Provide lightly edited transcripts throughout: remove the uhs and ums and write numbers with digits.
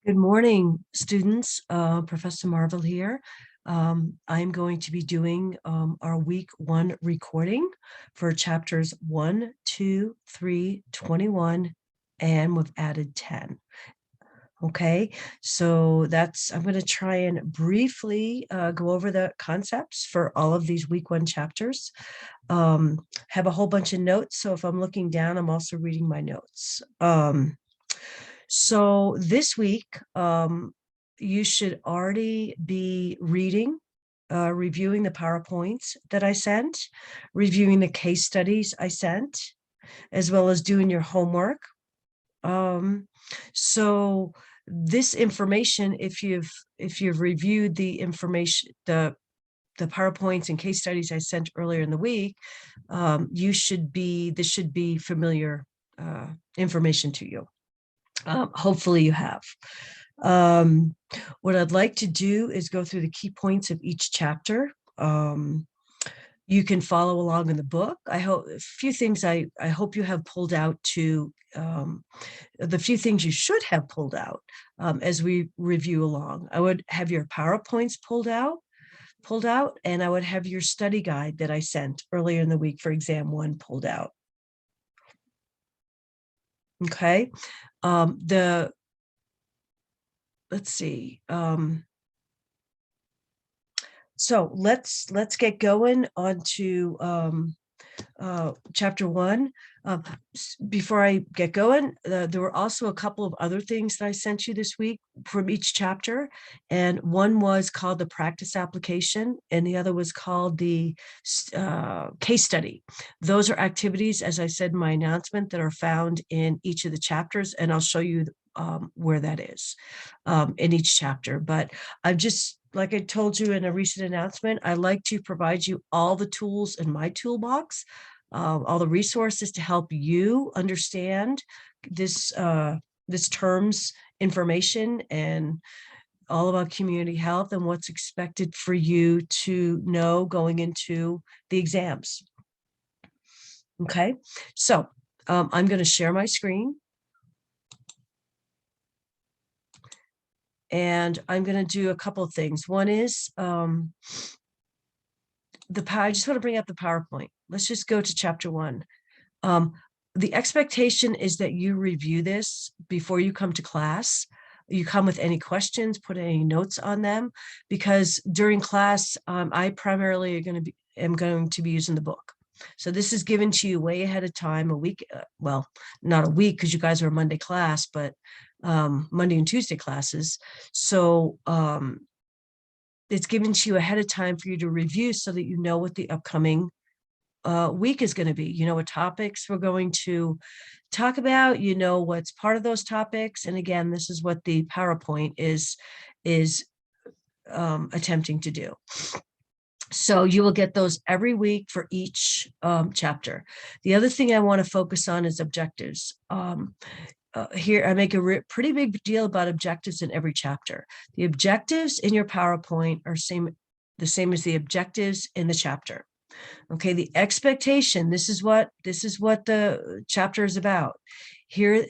Good morning, students. Professor Marvel here. I'm going to be doing our week 1 recording for chapters 1, 2, 3, 21, and we've added 10. Okay, so I'm going to try and briefly go over the concepts for all of these week 1 chapters. Have a whole bunch of notes, so if I'm looking down, I'm also reading my notes. So this week, you should already be reading, reviewing the PowerPoints that I sent, reviewing the case studies I sent, as well as doing your homework. So this information, if you've reviewed the information, the PowerPoints and case studies I sent earlier in the week, this should be familiar information to you. Hopefully you have. What I'd like to do is go through the key points of each chapter. You can follow along in the book. I hope a few things I hope you have pulled out to the few things you should have pulled out as we review along. I would have your PowerPoints pulled out, and I would have your study guide that I sent earlier in the week for exam 1 pulled out. Okay. Let's see. So let's get going on to chapter 1. Before I get going, there were also a couple of other things that I sent you this week from each chapter, and one was called the practice application, and the other was called the case study. Those are activities, as I said in my announcement, that are found in each of the chapters, and I'll show you where that is in each chapter. But I've just, like I told you in a recent announcement, I like to provide you all the tools in my toolbox, all the resources to help you understand this term's information and all about community health and what's expected for you to know going into the exams. Okay, so I'm going to share my screen. And I'm going to do a couple of things. One is I just want to bring up the PowerPoint. Let's just go to chapter 1. The expectation is that you review this before you come to class. You come with any questions, put any notes on them, because during class, I primarily am going to be using the book. So this is given to you way ahead of time, a week, well, not a week because you guys are a Monday class, but Monday and Tuesday classes. So it's given to you ahead of time for you to review so that you know what the upcoming week is going to be. You know what topics we're going to talk about, you know what's part of those topics. And again, this is what the PowerPoint is attempting to do. So you will get those every week for each chapter. The other thing I want to focus on is objectives. Here, I make a pretty big deal about objectives in every chapter. The objectives in your PowerPoint are the same as the objectives in the chapter. Okay, the expectation, this is what the chapter is about. Here,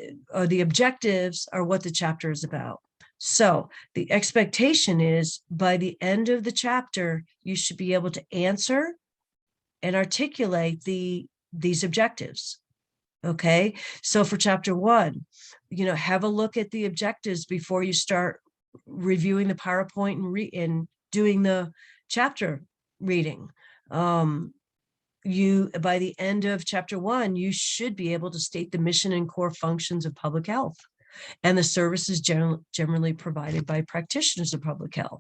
the objectives are what the chapter is about. So the expectation is by the end of the chapter, you should be able to answer and articulate these objectives. Okay, so for chapter 1, have a look at the objectives before you start reviewing the PowerPoint and doing the chapter reading. By the end of chapter 1, you should be able to state the mission and core functions of public health and the services generally provided by practitioners of public health,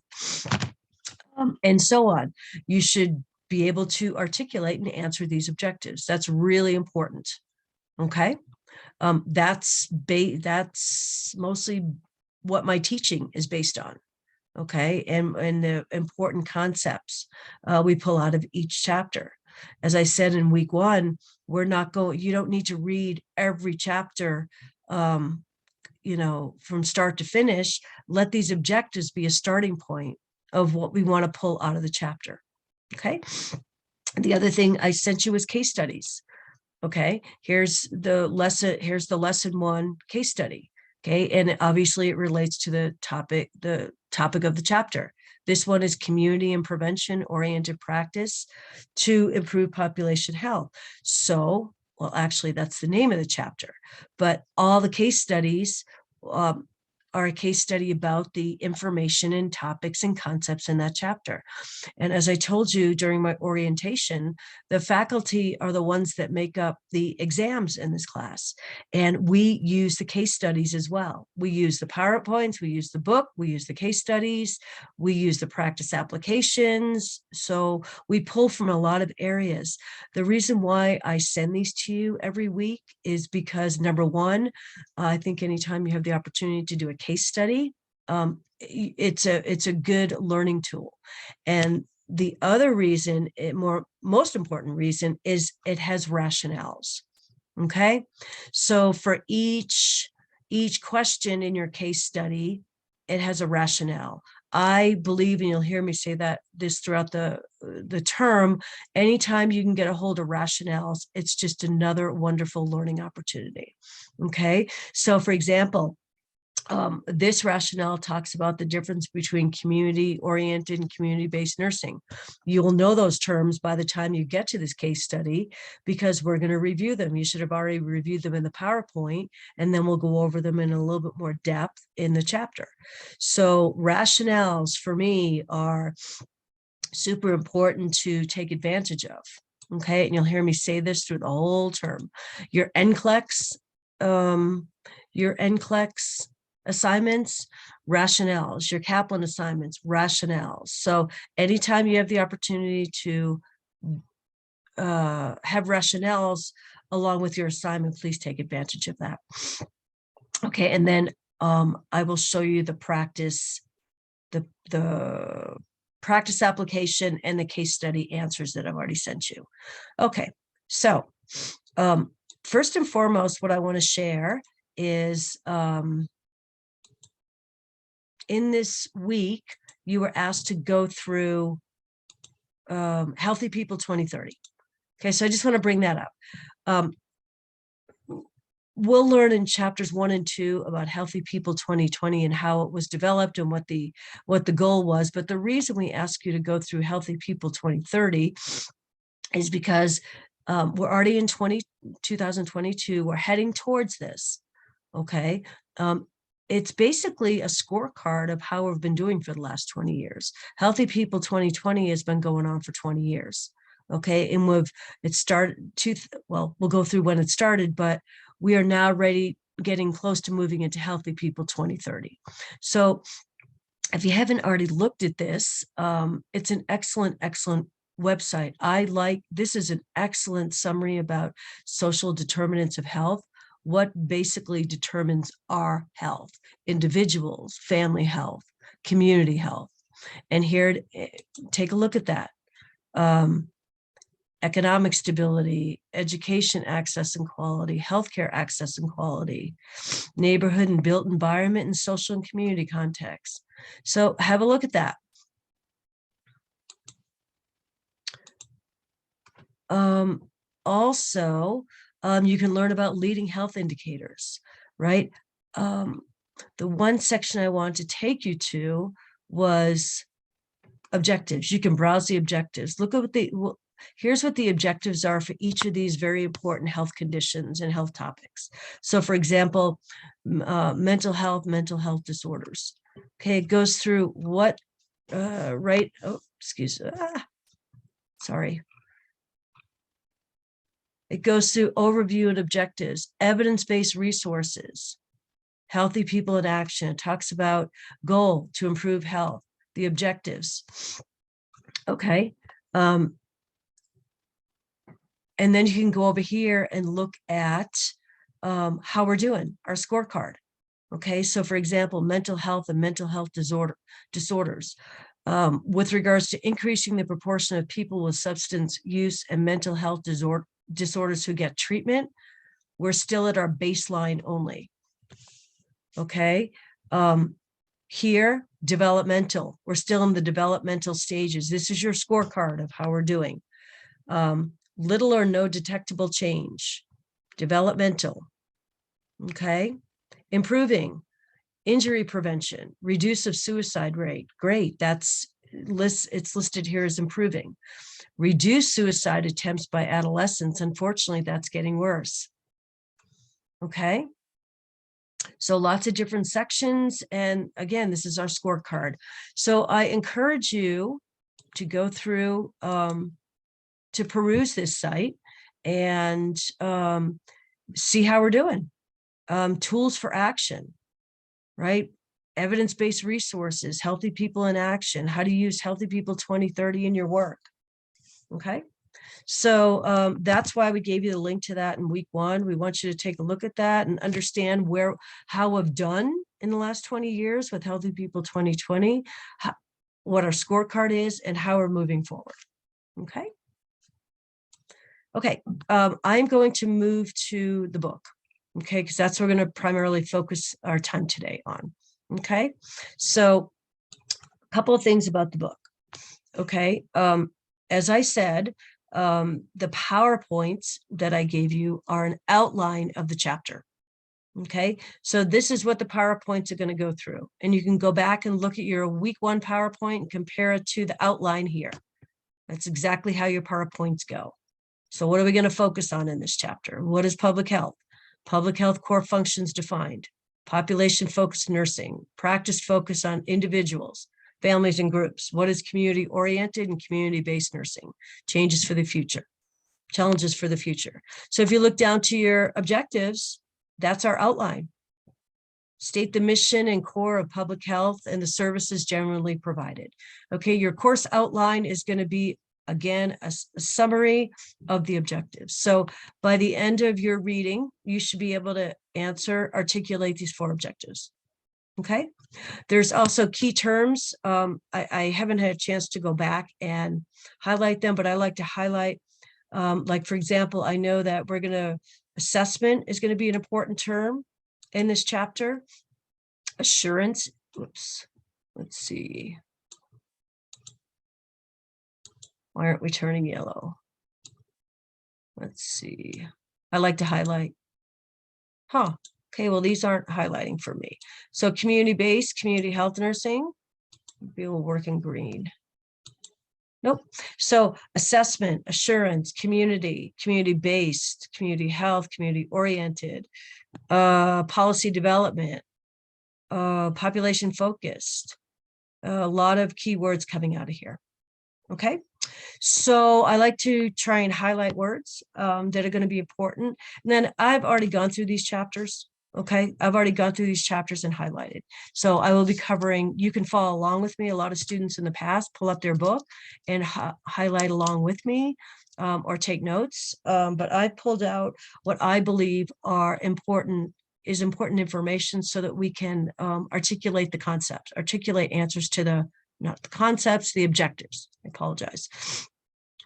and so on. You should be able to articulate and answer these objectives. That's really important. Okay, that's mostly what my teaching is based on. Okay, and the important concepts we pull out of each chapter. As I said in week 1, you don't need to read every chapter, from start to finish. Let these objectives be a starting point of what we want to pull out of the chapter. Okay, the other thing I sent you was case studies. Okay, here's the lesson 1 case study. Okay, and obviously it relates to the topic of the chapter. This one is community and prevention oriented practice to improve population health. So, well, actually, that's the name of the chapter, but all the case studies are a case study about the information and topics and concepts in that chapter. And as I told you during my orientation, the faculty are the ones that make up the exams in this class. And we use the case studies as well. We use the PowerPoints, we use the book, we use the case studies, we use the practice applications. So we pull from a lot of areas. The reason why I send these to you every week is because, number one, I think anytime you have the opportunity to do a case study, it's a good learning tool. And the other reason, most important reason, is it has rationales. Okay, so for each question in your case study, it has a rationale. I believe, and you'll hear me say this throughout the term, anytime you can get a hold of rationales, it's just another wonderful learning opportunity. Okay, so for example, this rationale talks about the difference between community-oriented and community-based nursing. You'll know those terms by the time you get to this case study, because we're going to review them. You should have already reviewed them in the PowerPoint, and then we'll go over them in a little bit more depth in the chapter. So rationales for me are super important to take advantage of. Okay, and you'll hear me say this through the whole term. Your NCLEX assignments, rationales, your Kaplan assignments, rationales. So anytime you have the opportunity to have rationales along with your assignment, please take advantage of that. Okay, and then I will show you the practice, the practice application and the case study answers that I've already sent you. Okay, so first and foremost, what I want to share is in this week, you were asked to go through Healthy People 2030. Okay, so I just want to bring that up. We'll learn in chapters 1 and 2 about Healthy People 2020 and how it was developed and what the goal was. But the reason we ask you to go through Healthy People 2030 is because we're already in 2022. We're heading towards this. Okay. It's basically a scorecard of how we've been doing for the last 20 years. Healthy People 2020 has been going on for 20 years. Okay. And we'll go through when it started, but we are now getting close to moving into Healthy People 2030. So if you haven't already looked at this, it's an excellent website. This is an excellent summary about social determinants of health. What basically determines our health, individuals, family health, community health. And here, take a look at that. Economic stability, education access and quality, healthcare access and quality, neighborhood and built environment, and social and community context. So have a look at that. Also, you can learn about leading health indicators, right? The one section I want to take you to was objectives. You can browse the objectives. Look at here's what the objectives are for each of these very important health conditions and health topics. So for example, mental health disorders. Okay, it goes through what, right? Oh, excuse me. Sorry. It goes through overview and objectives, evidence-based resources, Healthy People in Action. It talks about goal to improve health, the objectives. Okay. And then you can go over here and look at how we're doing, our scorecard. Okay, so for example, mental health and mental health disorders. With regards to increasing the proportion of people with substance use and mental health disorders who get treatment, we're still at our baseline only. Okay, here, developmental, we're still in the developmental stages. This is your scorecard of how we're doing. Little or no detectable change, developmental. Okay, Improving injury prevention, reduce of suicide rate. Great, it's listed here as improving. Reduce suicide attempts by adolescents. Unfortunately, that's getting worse. Okay. So lots of different sections. And again, this is our scorecard. So I encourage you to go through, to peruse this site and see how we're doing. Tools for action, right? Evidence-based resources, healthy people in action, how to use Healthy People 2030 in your work. Okay. So that's why we gave you the link to that in week 1. We want you to take a look at that and understand how we've done in the last 20 years with Healthy People 2020, what our scorecard is, and how we're moving forward. Okay. Okay. I'm going to move to the book. Okay, because that's what we're going to primarily focus our time today on. Okay, so a couple of things about the book. Okay, as I said, the PowerPoints that I gave you are an outline of the chapter. Okay, so this is what the PowerPoints are going to go through. And you can go back and look at your week 1 PowerPoint and compare it to the outline here. That's exactly how your PowerPoints go. So what are we going to focus on in this chapter? What is public health? Public health core functions defined. Population-focused nursing. Practice focus on individuals, families, and groups. What is community-oriented and community-based nursing? Changes for the future. Challenges for the future. So if you look down to your objectives, that's our outline. State the mission and core of public health and the services generally provided. Okay, your course outline is going to be, again, a summary of the objectives. So by the end of your reading, you should be able to articulate these 4 objectives. Okay. There's also key terms. I haven't had a chance to go back and highlight them, but I like to highlight, like, for example, I know that assessment is going to be an important term in this chapter. Assurance. Whoops. Let's see. Why aren't we turning yellow? Let's see. I like to highlight. Okay, well, these aren't highlighting for me. So community-based, community health nursing, we'll work in green. Nope. So assessment, assurance, community-based, community health, community-oriented, policy development, population-focused, a lot of keywords coming out of here. Okay. So I like to try and highlight words that are going to be important. And then I've already gone through these chapters. Okay, I've already gone through these chapters and highlighted. So I will be covering, you can follow along with me. A lot of students in the past pull up their book and highlight along with me or take notes. But I pulled out what I believe is important information so that we can articulate the concepts, articulate answers to not the concepts, the objectives. I apologize.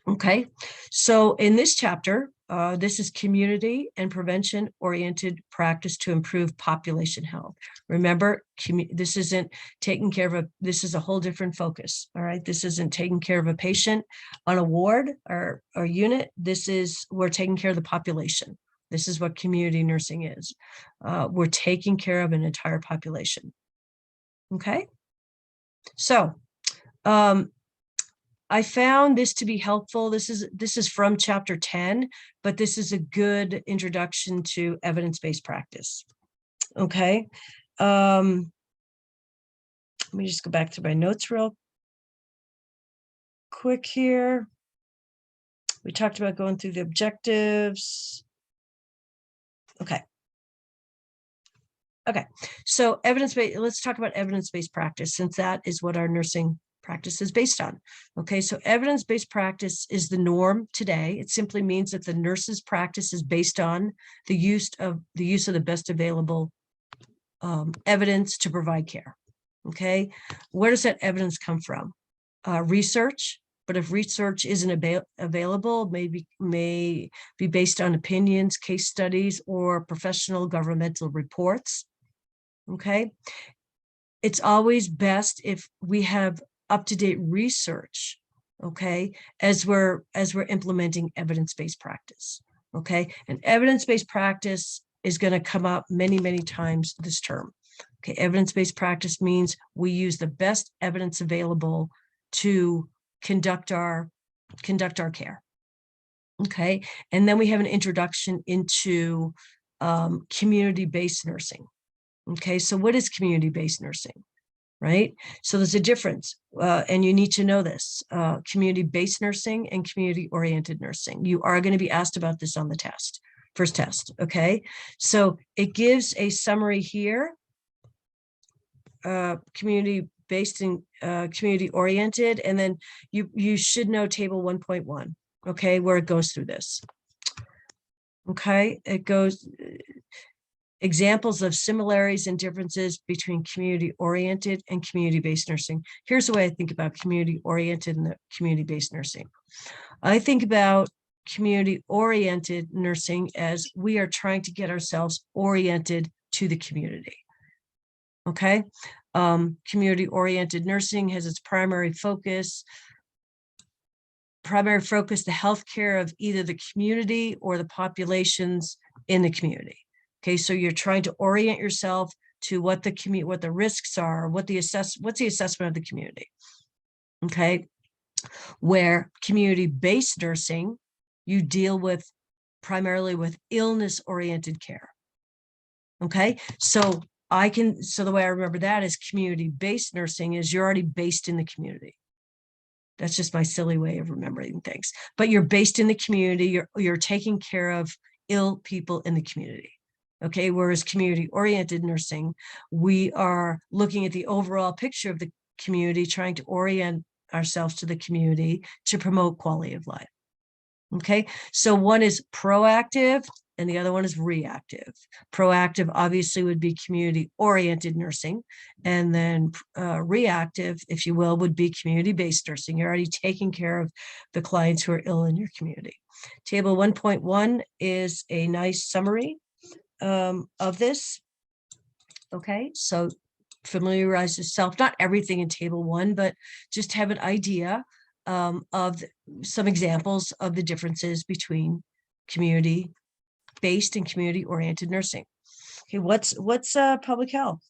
Okay, so in this chapter, this is community and prevention oriented practice to improve population health. Remember, this isn't taking care of this is a whole different focus. All right, this isn't taking care of a patient on a ward or unit. We're taking care of the population. This is what community nursing is. We're taking care of an entire population. Okay, so I found this to be helpful. This is from chapter 10, but this is a good introduction to evidence-based practice. Okay. Let me just go back to my notes real quick here. We talked about going through the objectives. Okay. Okay. So evidence-based, let's talk about evidence-based practice, since that is what our nursing practice is based on. Okay, so evidence-based practice is the norm today. It simply means that the nurse's practice is based on the use of the best available evidence to provide care. Okay, where does that evidence come from? Research, but if research isn't available, may be based on opinions, case studies, or professional governmental reports. Okay, it's always best if we have up-to-date research, okay, as we're implementing evidence-based practice, okay? And evidence-based practice is going to come up many, many times this term. Okay, evidence-based practice means we use the best evidence available to conduct our care. Okay, and then we have an introduction into community-based nursing. Okay, so what is community-based nursing? Right? So there's a difference, and you need to know this. Community-based nursing and community-oriented nursing. You are going to be asked about this on the test, first test, okay? So it gives a summary here, community-based and community-oriented, and then you should know table 1.1, okay, where it goes through this. Okay, it goes... examples of similarities and differences between community-oriented and community-based nursing. Here's the way I think about community-oriented and community-based nursing. I think about community-oriented nursing as we are trying to get ourselves oriented to the community. Okay? Community-oriented nursing has its primary focus, the healthcare of either the community or the populations in the community. Okay, so you're trying to orient yourself to what the risks are, what's the assessment of the community. Okay, where community-based nursing, you deal with primarily with illness-oriented care. Okay, so the way I remember that is community-based nursing is you're already based in the community. That's just my silly way of remembering things. But you're based in the community, you're taking care of ill people in the community. Okay, whereas community-oriented nursing, we are looking at the overall picture of the community, trying to orient ourselves to the community to promote quality of life. Okay, so one is proactive and the other one is reactive. Proactive obviously would be community-oriented nursing, and then reactive, if you will, would be community-based nursing. You're already taking care of the clients who are ill in your community. Table 1.1 is a nice summary of this. Okay, so familiarize yourself, not everything in table 1, but just have an idea of some examples of the differences between community-based and community-oriented nursing. Okay, what's public health?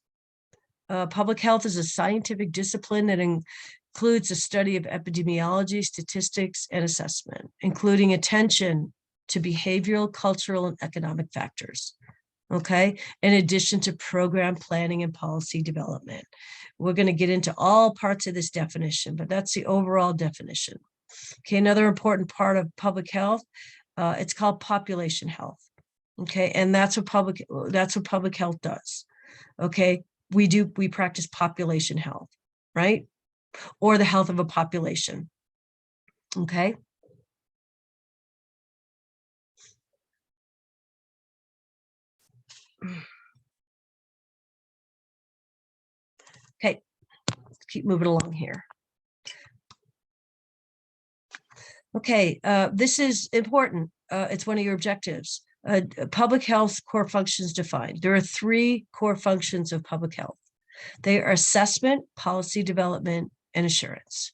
Public health is a scientific discipline that includes the study of epidemiology, statistics, and assessment, including attention to behavioral, cultural, and economic factors. Okay, in addition to program planning and policy development. We're going to get into all parts of this definition, but that's the overall definition. Okay, another important part of public health, it's called population health. Okay, and that's what public health does. Okay, we practice population health, right? Or the health of a population. Okay. Okay, let's keep moving along here. Okay, this is important. It's one of your objectives. Public health core functions defined. There are 3 core functions of public health. They are assessment, policy development, and assurance.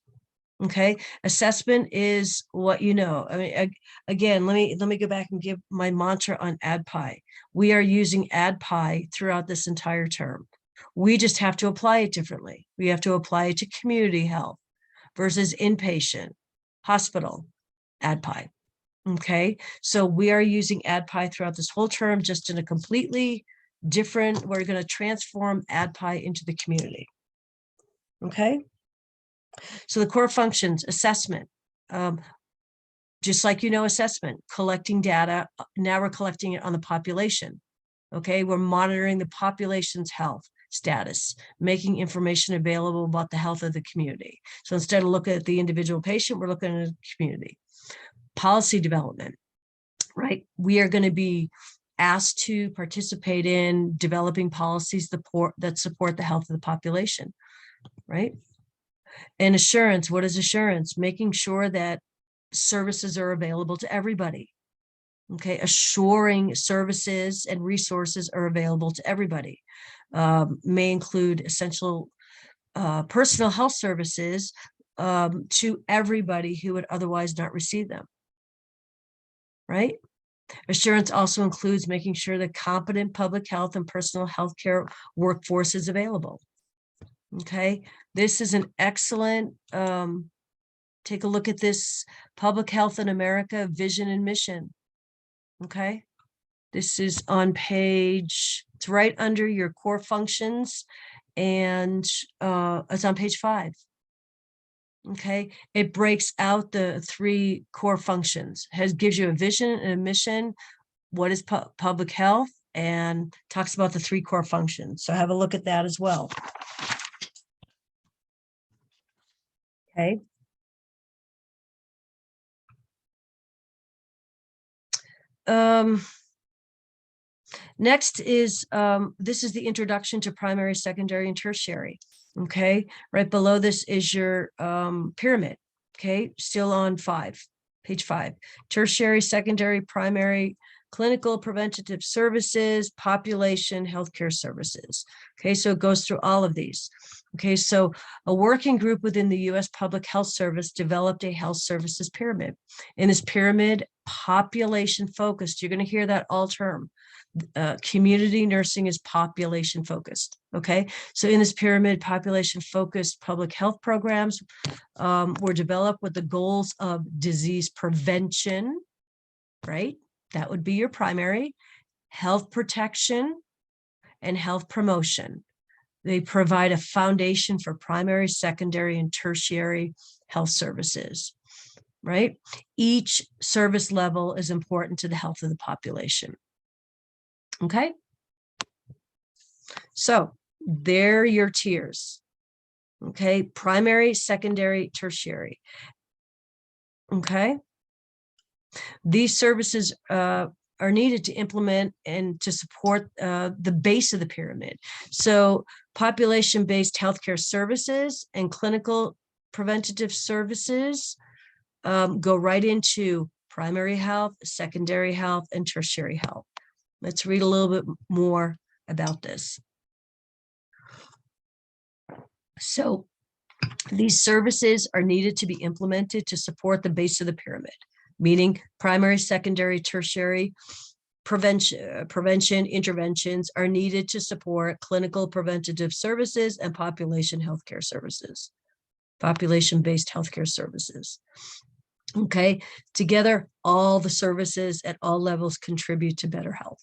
Okay, assessment is what you know. I mean, again, let me go back and give my mantra on ADPI. We are using ADPI throughout this entire term. We just have to apply it differently. We have to apply it to community health versus inpatient, hospital, ADPI. Okay, so we are using ADPI throughout this whole term, just in a completely different, we're going to transform ADPI into the community. Okay, so the core functions, assessment, just like assessment, collecting data. Now we're collecting it on the population. Okay, we're monitoring the population's health status, making information available about the health of the community. So instead of looking at the individual patient, we're looking at the community. Policy development, right? We are going to be asked to participate in developing policies that support the health of the population, right? And assurance, what is assurance? Making sure that services are available to everybody. Okay, assuring services and resources are available to everybody. May include essential personal health services to everybody who would otherwise not receive them. Right? Assurance also includes making sure that competent public health and personal health care workforce is available. Okay, this is an excellent, take a look at this, Public Health in America, Vision and Mission. Okay, this is on page, it's right under your core functions, and it's on page 5. Okay, it breaks out the 3 core functions, gives you a vision and a mission, what is public health, and talks about the 3 core functions. So have a look at that as well. Okay. Next is, this is the introduction to primary, secondary, and tertiary. Okay, right below this is your pyramid. Okay, still on page 5. Tertiary, secondary, primary, clinical, preventative services, population, healthcare services. Okay, so it goes through all of these. Okay, so a working group within the U.S. Public Health Service developed a health services pyramid. In this pyramid, population focused, you're going to hear that all term. Community nursing is population focused. Okay, so in this pyramid, population focused public health programs were developed with the goals of disease prevention, right? That would be your primary, health protection, and health promotion. They provide a foundation for primary, secondary, and tertiary health services, right? Each service level is important to the health of the population. Okay, so they're your tiers. Okay, primary, secondary, tertiary. Okay, these services are needed to implement and to support the base of the pyramid. So population-based healthcare services and clinical preventative services go right into primary health, secondary health, and tertiary health. Let's read a little bit more about this. So these services are needed to be implemented to support the base of the pyramid, meaning primary, secondary, tertiary prevention interventions are needed to support clinical preventative services and population healthcare services, population-based healthcare services. Okay, together, all the services at all levels contribute to better health.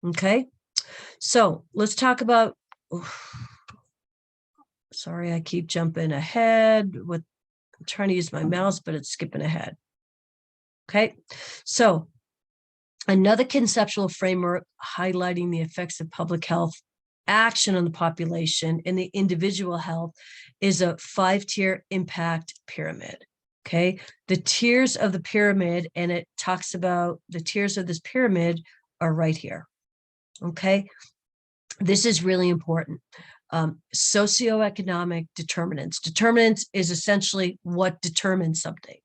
Okay, so let's talk about, sorry, I keep jumping ahead with, I'm trying to use my mouse, but it's skipping ahead. Okay, so another conceptual framework highlighting the effects of public health action on the population and the individual health is a 5-tier impact pyramid. Okay, the tiers of the pyramid, and it talks about the tiers of this pyramid are right here. Okay, this is really important. Socioeconomic determinants. Determinants is essentially what determines something.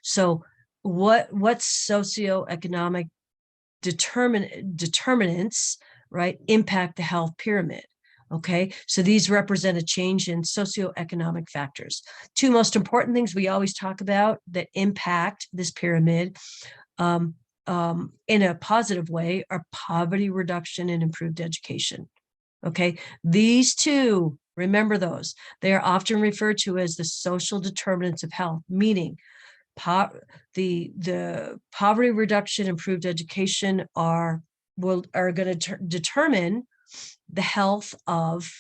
So what socioeconomic determinants, right, impact the health pyramid? Okay, so these represent a change in socioeconomic factors. 2 most important things we always talk about that impact this pyramid in a positive way are poverty reduction and improved education. Okay, these 2, remember those. They are often referred to as the social determinants of health, meaning the poverty reduction, improved education are going to determine the health of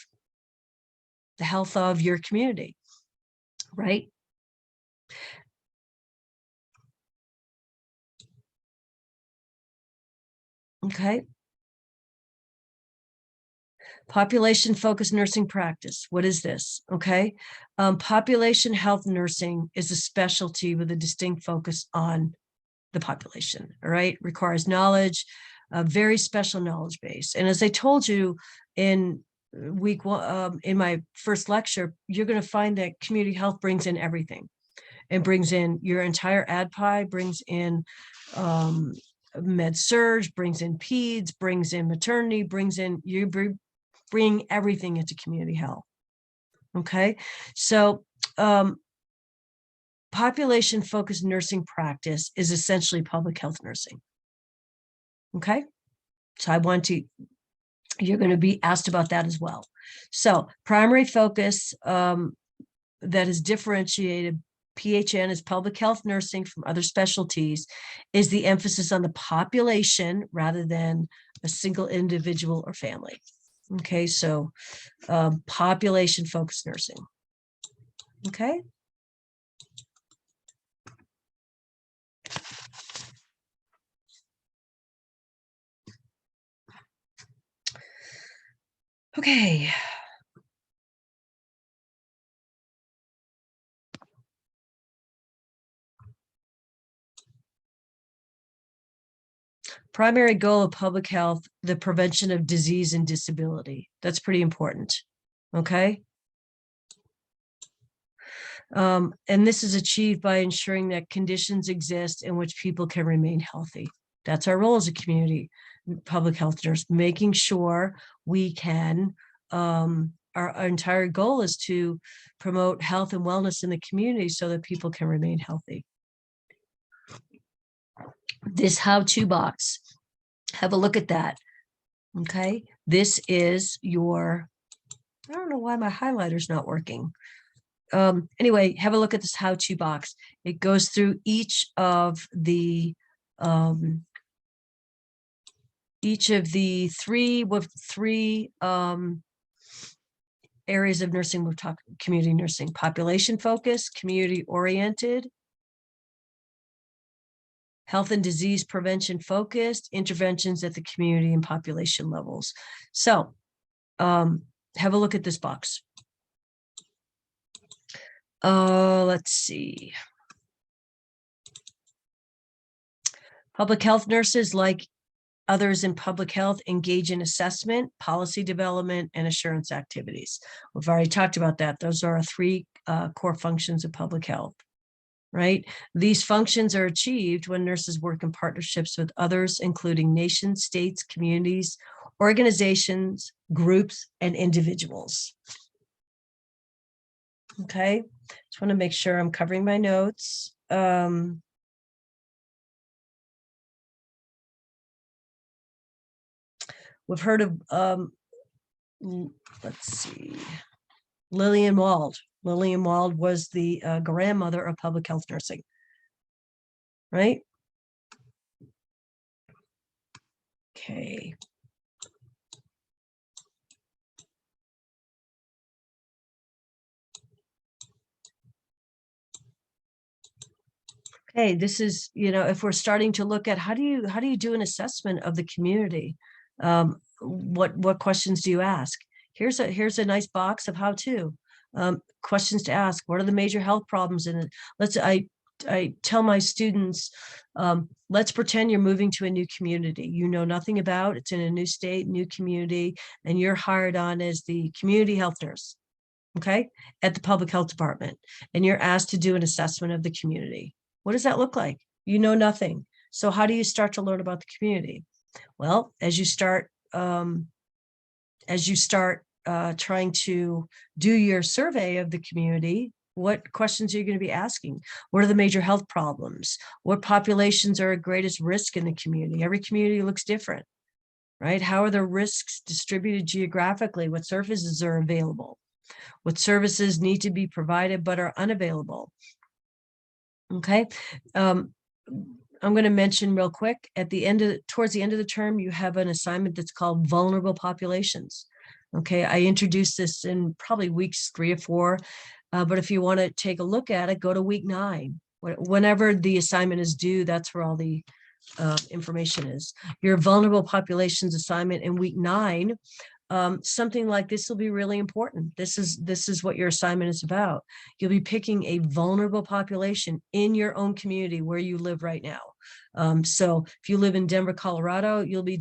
your community, right? Okay. Population-focused nursing practice. What is this? Okay. Population health nursing is a specialty with a distinct focus on the population, all right? Requires knowledge, a very special knowledge base. And as I told you in week 1, in my first lecture, you're going to find that community health brings in everything. It brings in your entire ADPI, brings in med surg, brings in peds, brings in maternity, brings in, you bring everything into community health. Okay, so population-focused nursing practice is essentially public health nursing. Okay. So you're going to be asked about that as well. So primary focus that is differentiated PHN is public health nursing from other specialties is the emphasis on the population rather than a single individual or family. Okay, so population focused nursing. Okay. Okay. Primary goal of public health, the prevention of disease and disability. That's pretty important. Okay. And this is achieved by ensuring that conditions exist in which people can remain healthy. That's our role as a community public health nurse, making sure we can, our entire goal is to promote health and wellness in the community so that people can remain healthy. This how-to box, have a look at that. Okay, this is your, I don't know why my highlighter's not working. Anyway, have a look at this how-to box. It goes through each of the three areas of nursing. We're talking community nursing: population focused, community oriented, health and disease prevention focused, interventions at the community and population levels. So have a look at this box. Let's see. Public health nurses, like others in public health, engage in assessment, policy development, and assurance activities. We've already talked about that. Those are our three core functions of public health, right? These functions are achieved when nurses work in partnerships with others, including nations, states, communities, organizations, groups, and individuals. Okay, just want to make sure I'm covering my notes. We've heard of, let's see, Lillian Wald. Lillian Wald was the grandmother of public health nursing, right? Okay. Okay, this is, if we're starting to look at how do you do an assessment of the community? What questions do you ask? Here's a nice box of how to questions to ask. What are the major health problems in it? I tell my students, let's pretend you're moving to a new community you know nothing about. It's in a new state, new community, and you're hired on as the community health nurse, okay, at the public health department, and you're asked to do an assessment of the community. What does that look like? You know nothing. So how do you start to learn about the community? Well, as you start trying to do your survey of the community, what questions are you going to be asking? What are the major health problems? What populations are at greatest risk in the community? Every community looks different, right? How are the risks distributed geographically? What services are available? What services need to be provided but are unavailable? Okay. I'm going to mention real quick towards the end of the term, you have an assignment that's called vulnerable populations. Okay. I introduced this in probably weeks 3 or 4, but if you want to take a look at it, go to week 9. Whenever the assignment is due, that's where all the information is. Your vulnerable populations assignment in week 9. Something like this will be really important. This is what your assignment is about. You'll be picking a vulnerable population in your own community where you live right now. So if you live in Denver, Colorado, you'll be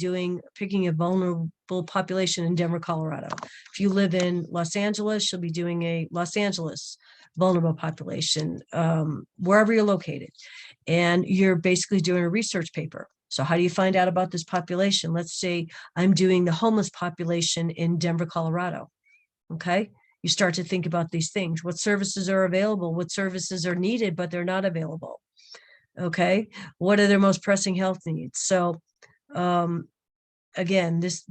picking a vulnerable population in Denver, Colorado. If you live in Los Angeles, you'll be doing a Los Angeles vulnerable population, wherever you're located. And you're basically doing a research paper. So how do you find out about this population? Let's say I'm doing the homeless population in Denver, Colorado. Okay. You start to think about these things. What services are available? What services are needed, but they're not available? Okay. What are their most pressing health needs? So Again, this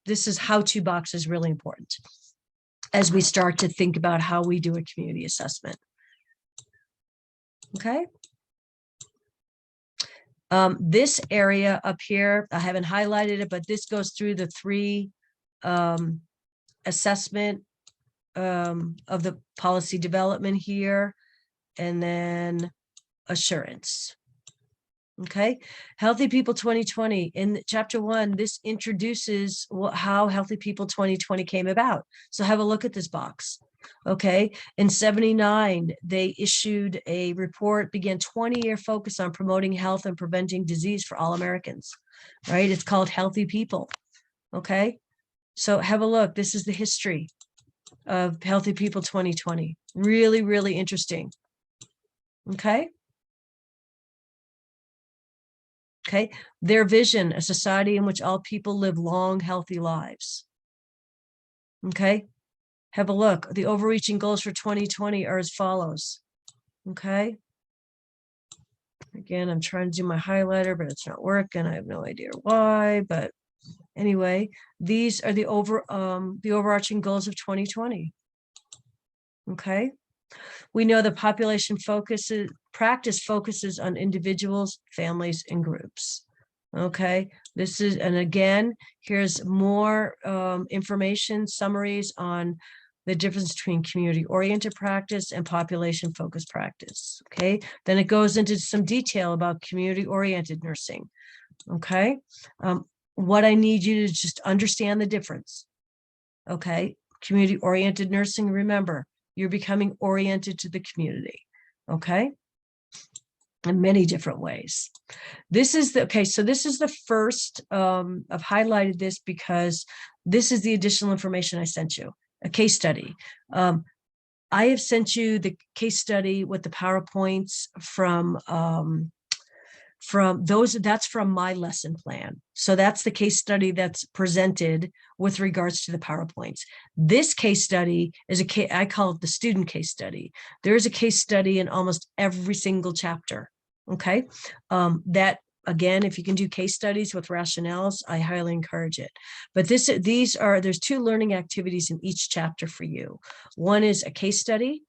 is how-to box is really important as we start to think about how we do a community assessment. Okay. This area up here, I haven't highlighted it, but this goes through the 3 assessment of the policy development here, and then assurance. Okay, Healthy People 2020. In chapter 1, this introduces how Healthy People 2020 came about. So have a look at this box. Okay, in 79, they issued a report, began 20-year focus on promoting health and preventing disease for all Americans, right? It's called Healthy People. Okay, so have a look. This is the history of Healthy People 2020. Really, really interesting. Okay. Okay, their vision, a society in which all people live long, healthy lives. Okay, have a look. The overreaching goals for 2020 are as follows. Okay. Again, I'm trying to do my highlighter, but it's not working. I have no idea why, but anyway, these are the overarching goals of 2020. Okay. We know the population practice focuses on individuals, families, and groups. Okay, this is, and again, here's more information, summaries on the difference between community-oriented practice and population-focused practice. Okay, then it goes into some detail about community-oriented nursing. Okay, what I need you to just understand the difference. Okay, community-oriented nursing, remember, you're becoming oriented to the community. Okay, in many different ways. This is the, okay, so this is the first, I've highlighted this because this is the additional information I sent you, a case study. I have sent you the case study with the PowerPoints from those, that's from my lesson plan. So that's the case study that's presented with regards to the PowerPoints. This case study is a case, I call it the student case study. There is a case study in almost every single chapter. Okay, that again, if you can do case studies with rationales, I highly encourage it. But there's 2 learning activities in each chapter for you. One is a case study.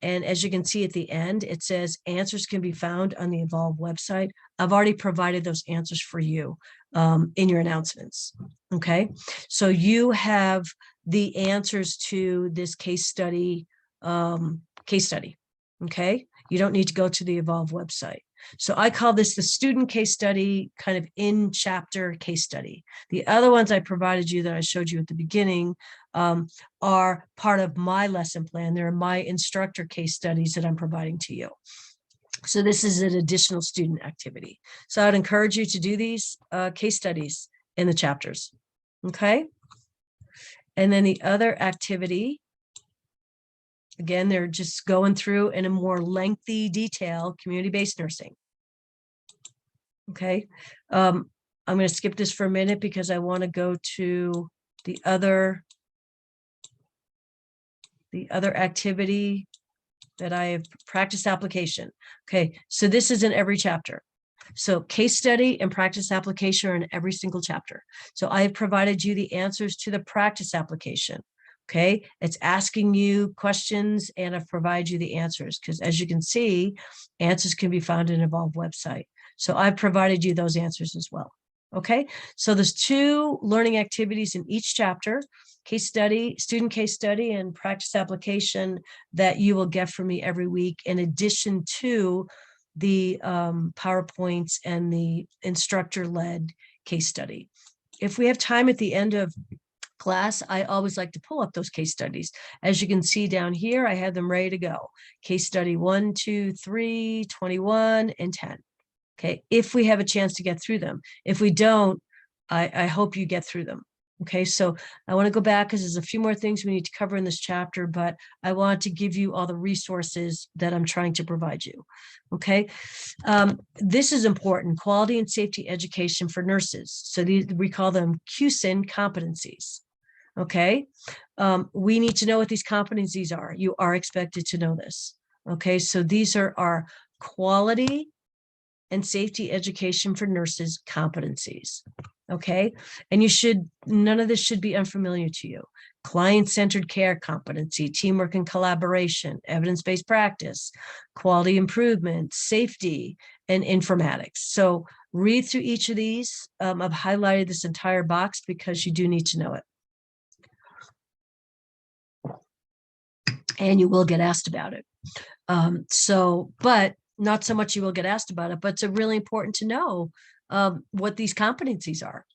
And as you can see at the end, it says answers can be found on the Evolve website. I've already provided those answers for you in your announcements. Okay, so you have the answers to this case study. Okay, you don't need to go to the Evolve website. So I call this the student case study, kind of in chapter case study. The other ones I provided you that I showed you at the beginning are part of my lesson plan. They're my instructor case studies that I'm providing to you. So this is an additional student activity. So I'd encourage you to do these case studies in the chapters. Okay. And then the other activity, again, they're just going through in a more lengthy detail, community-based nursing. Okay. I'm going to skip this for a minute because I want to go to the other activity that I have, practice application. Okay, so this is in every chapter. So case study and practice application are in every single chapter. So I have provided you the answers to the practice application. Okay, it's asking you questions and I've provided you the answers because as you can see, answers can be found in Evolve website. So I've provided you those answers as well. Okay, so there's 2 learning activities in each chapter, case study, student case study, and practice application that you will get from me every week, in addition to the PowerPoints and the instructor-led case study. If we have time at the end of class, I always like to pull up those case studies. As you can see down here, I have them ready to go. Case study 1, 2, 3, 21, and 10. Okay, if we have a chance to get through them. If we don't, I hope you get through them. Okay, so I want to go back because there's a few more things we need to cover in this chapter, but I want to give you all the resources that I'm trying to provide you. Okay, this is important, quality and safety education for nurses. So we call them QSIN competencies. Okay, we need to know what these competencies are. You are expected to know this. Okay, so these are our quality and safety education for nurses competencies. Okay. And none of this should be unfamiliar to you. Client-centered care competency, teamwork and collaboration, evidence-based practice, quality improvement, safety, and informatics. So read through each of these. I've highlighted this entire box because you do need to know it. And you will get asked about it. But not so much you will get asked about it, but it's really important to know what these competencies are.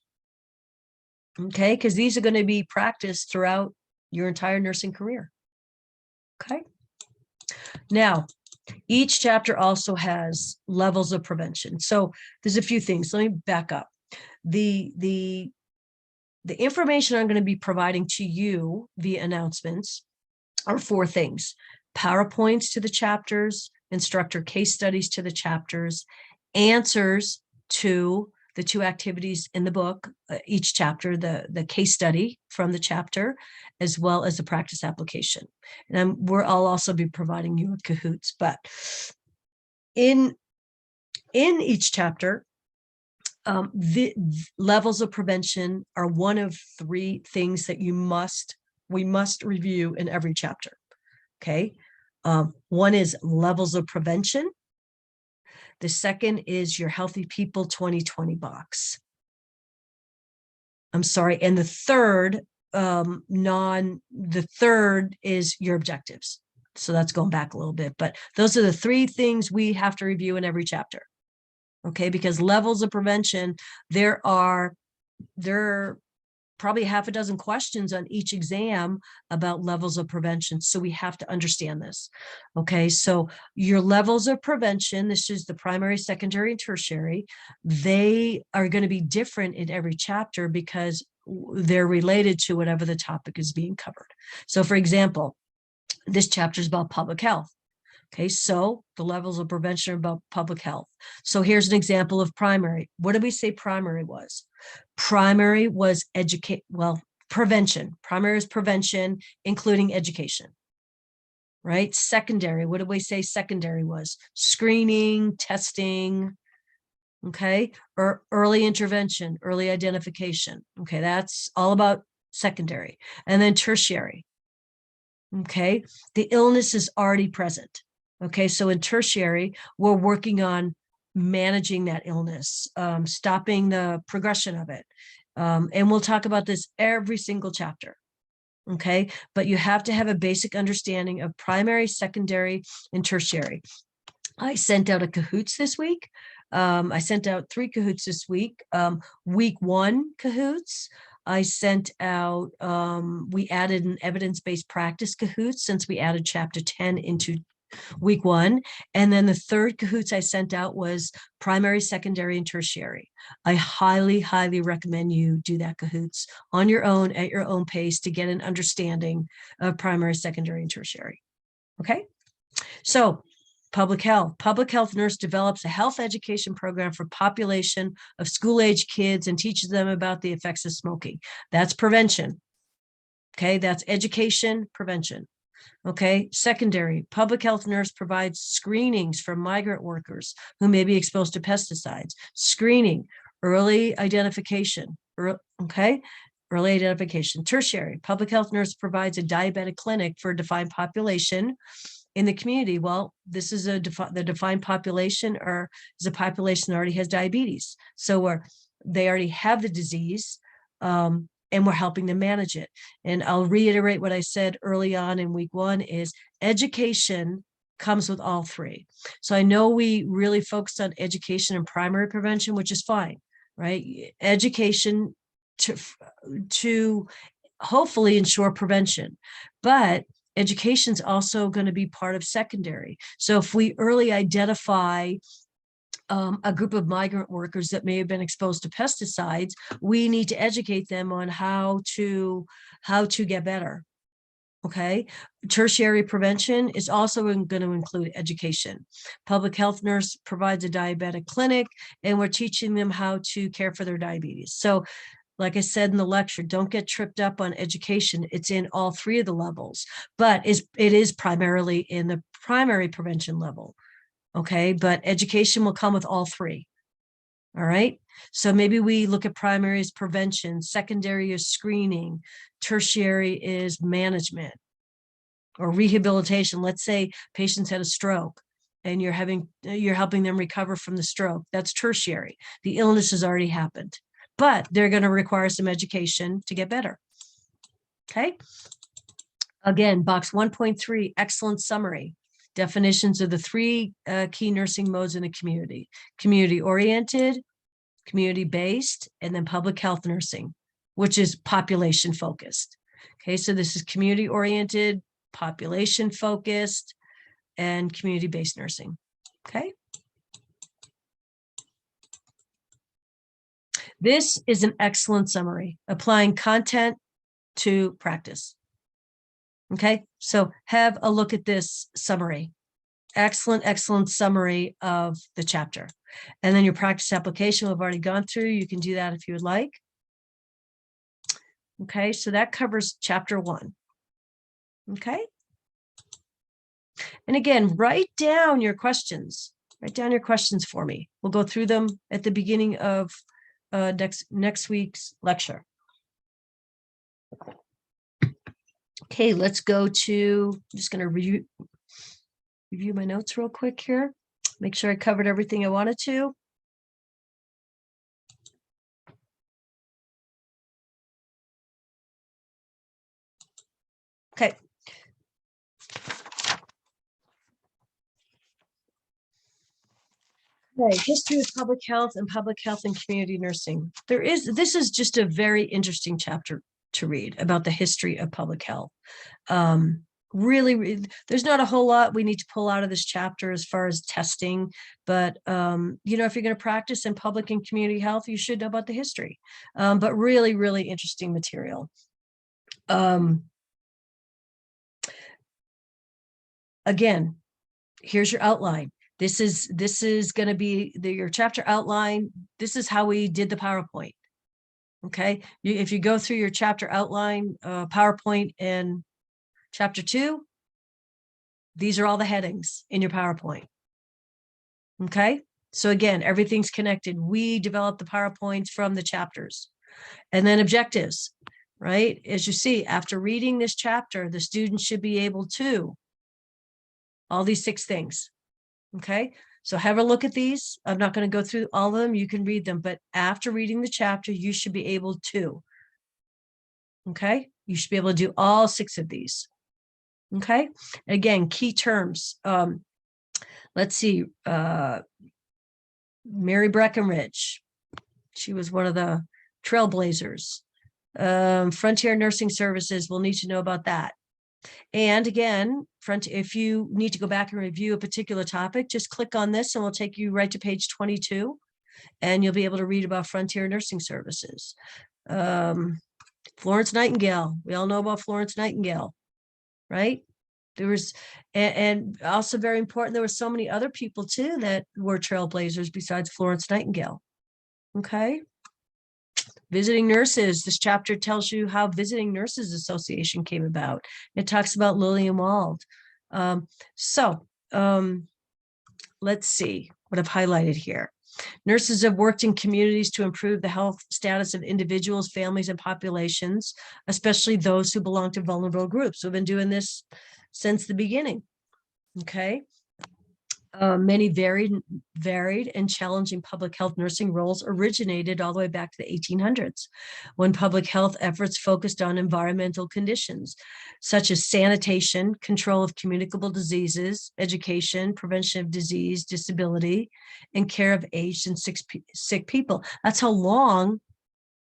Okay, because these are going to be practiced throughout your entire nursing career. Okay. Now, each chapter also has levels of prevention. So there's a few things. Let me back up. The information I'm going to be providing to you via announcements are 4 things: PowerPoints to the chapters, instructor case studies to the chapters, answers to the 2 activities in the book, each chapter, the case study from the chapter, as well as the practice application. And I'll also be providing you with Kahoots. But in each chapter, the levels of prevention are one of 3 things that we must review in every chapter. Okay. One is levels of prevention. The second is your Healthy People 2020 box. I'm sorry. And the third is your objectives. So that's going back a little bit, but those are the 3 things we have to review in every chapter. Okay. Because levels of prevention, there are probably half a dozen questions on each exam about levels of prevention. So we have to understand this. Okay, so your levels of prevention, this is the primary, secondary, and tertiary. They are going to be different in every chapter because they're related to whatever the topic is being covered. So for example, this chapter is about public health. Okay, so the levels of prevention are about public health. So here's an example of primary. What did we say primary was? Primary was prevention. Primary is prevention, including education, right? Secondary, what did we say secondary was? Screening, testing, okay? Or early intervention, early identification. Okay, that's all about secondary. And then tertiary, okay? The illness is already present. Okay, so in tertiary, we're working on managing that illness, stopping the progression of it. And we'll talk about this every single chapter. Okay, but you have to have a basic understanding of primary, secondary, and tertiary. I sent out a Kahoots this week. I sent out 3 Kahoots this week. Week 1 Kahoots. I sent out, we added an evidence-based practice Kahoots since we added chapter 10 into week 1. And then the third Kahoots I sent out was primary, secondary, and tertiary. I highly, highly recommend you do that Kahoots on your own at your own pace to get an understanding of primary, secondary, and tertiary. Okay. So public health nurse develops a health education program for population of school-age kids and teaches them about the effects of smoking. That's prevention. Okay. That's education, prevention. Okay, secondary, public health nurse provides screenings for migrant workers who may be exposed to pesticides. Screening, early identification, okay, early identification. Tertiary, public health nurse provides a diabetic clinic for a defined population in the community. Well, this is the defined population is a population that already has diabetes. So they already have the disease. And we're helping them manage it. And I'll reiterate what I said early on in week 1 is education comes with all 3. So I know we really focused on education and primary prevention, which is fine, right? Education to hopefully ensure prevention, but education is also going to be part of secondary. So if we early identify a group of migrant workers that may have been exposed to pesticides, we need to educate them on how to get better. Okay. Tertiary prevention is also going to include education. Public health nurse provides a diabetic clinic, and we're teaching them how to care for their diabetes. So like I said in the lecture, don't get tripped up on education. It's in all 3 of the levels, but it is primarily in the primary prevention level. Okay, but education will come with all three. All right. So maybe we look at primary as prevention, secondary is screening, tertiary is management or rehabilitation. Let's say patients had a stroke and you're helping them recover from the stroke. That's tertiary. The illness has already happened, but they're going to require some education to get better. Okay. Again, box 1.3, excellent summary. Definitions of the three key nursing modes in the community: community-oriented, community-based, and then public health nursing, which is population-focused. Okay, so this is community-oriented, population-focused, and community-based nursing. Okay. This is an excellent summary, applying content to practice. Okay, so have a look at this summary. Excellent, excellent summary of the chapter. And then your practice application we've already gone through. You can do that if you would like. Okay, so that covers chapter 1. Okay. And again, write down your questions. Write down your questions for me. We'll go through them at the beginning of next week's lecture. Okay, let's go to, I'm just going to review my notes real quick here. Make sure I covered everything I wanted to. Okay. Okay, history of public health and community nursing. This is just a very interesting chapter to read about the history of public health. Really, there's not a whole lot we need to pull out of this chapter as far as testing, but if you're going to practice in public and community health, you should know about the history. But really, really interesting material. Again, here's your outline. This is going to be your chapter outline. This is how we did the PowerPoint. Okay, if you go through your chapter outline, PowerPoint and chapter 2, these are all the headings in your PowerPoint. Okay, so again, everything's connected. We developed the PowerPoints from the chapters. And then objectives, right? As you see, after reading this chapter, the student should be able to all these 6 things. Okay, so have a look at these. I'm not going to go through all of them. You can read them, but after reading the chapter, you should be able to. Okay, you should be able to do all 6 of these. Okay, again, key terms. Let's see. Mary Breckenridge. She was one of the trailblazers. Frontier Nursing Services, we'll need to know about that. And again, if you need to go back and review a particular topic, just click on this and we'll take you right to page 22 and you'll be able to read about Frontier Nursing Services. Florence Nightingale, we all know about Florence Nightingale, right? There was, and also very important, there were so many other people too that were trailblazers besides Florence Nightingale. Okay. Visiting nurses. This chapter tells you how Visiting Nurses Association came about. It talks about Lillian Wald. Let's see what I've highlighted here. Nurses have worked in communities to improve the health status of individuals, families, and populations, especially those who belong to vulnerable groups. We've been doing this since the beginning. Okay. Many varied and challenging public health nursing roles originated all the way back to the 1800s, when public health efforts focused on environmental conditions, such as sanitation, control of communicable diseases, education, prevention of disease, disability, and care of aged and sick people. That's how long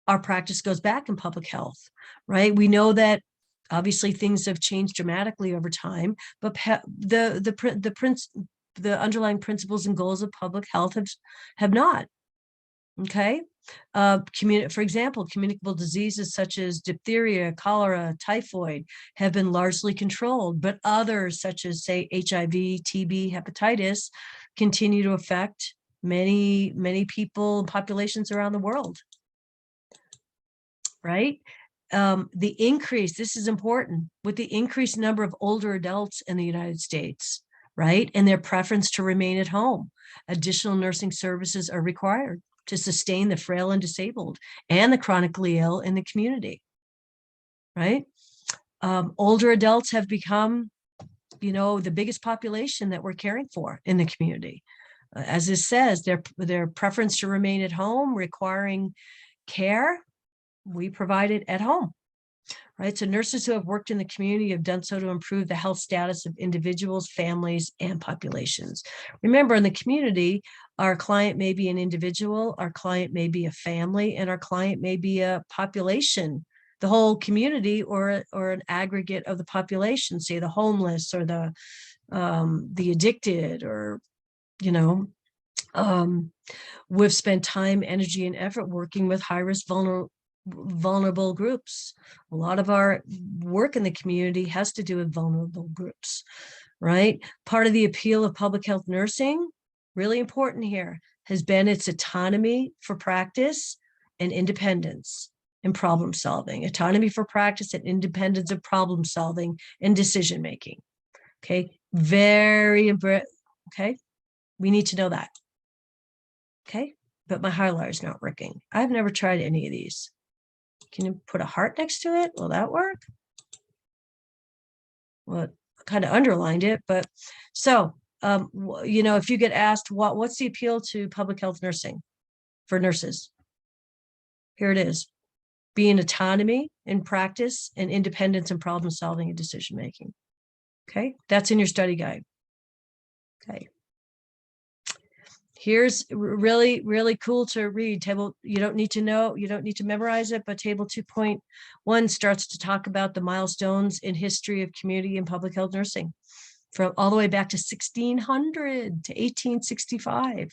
our practice goes back in public health, right? We know that obviously things have changed dramatically over time, but the underlying principles and goals of public health have not. Okay. For example, communicable diseases such as diphtheria, cholera, typhoid have been largely controlled, but others such as, say, HIV, TB, hepatitis continue to affect many people and populations around the world. Right? This is important, with the increased number of older adults in the United States, right? And their preference to remain at home. Additional nursing services are required to sustain the frail and disabled and the chronically ill in the community, right? Older adults have become, the biggest population that we're caring for in the community. As it says, their preference to remain at home, requiring care, we provide it at home, right? So nurses who have worked in the community have done so to improve the health status of individuals, families, and populations. Remember, in the community, our client may be an individual, our client may be a family, and our client may be a population, the whole community, or an aggregate of the population, say the homeless or the addicted, or we've spent time, energy, and effort working with high-risk vulnerable groups. A lot of our work in the community has to do with vulnerable groups, right? Part of the appeal of public health nursing, really important here, has been its autonomy for practice and independence in problem solving. Autonomy for practice and independence of problem solving and decision making. Okay, very important. Okay, we need to know that. Okay, but my highlighter is not working. I've never tried any of these. Can you put a heart next to it? Will that work? Well, I kind of underlined it, but so, if you get asked what's the appeal to public health nursing for nurses? Here it is: being autonomy in practice and independence in problem solving and decision making. Okay, that's in your study guide. Okay. Here's really, really cool to read. Table, you don't need to memorize it, but table 2.1 starts to talk about the milestones in history of community and public health nursing from all the way back to 1600 to 1865.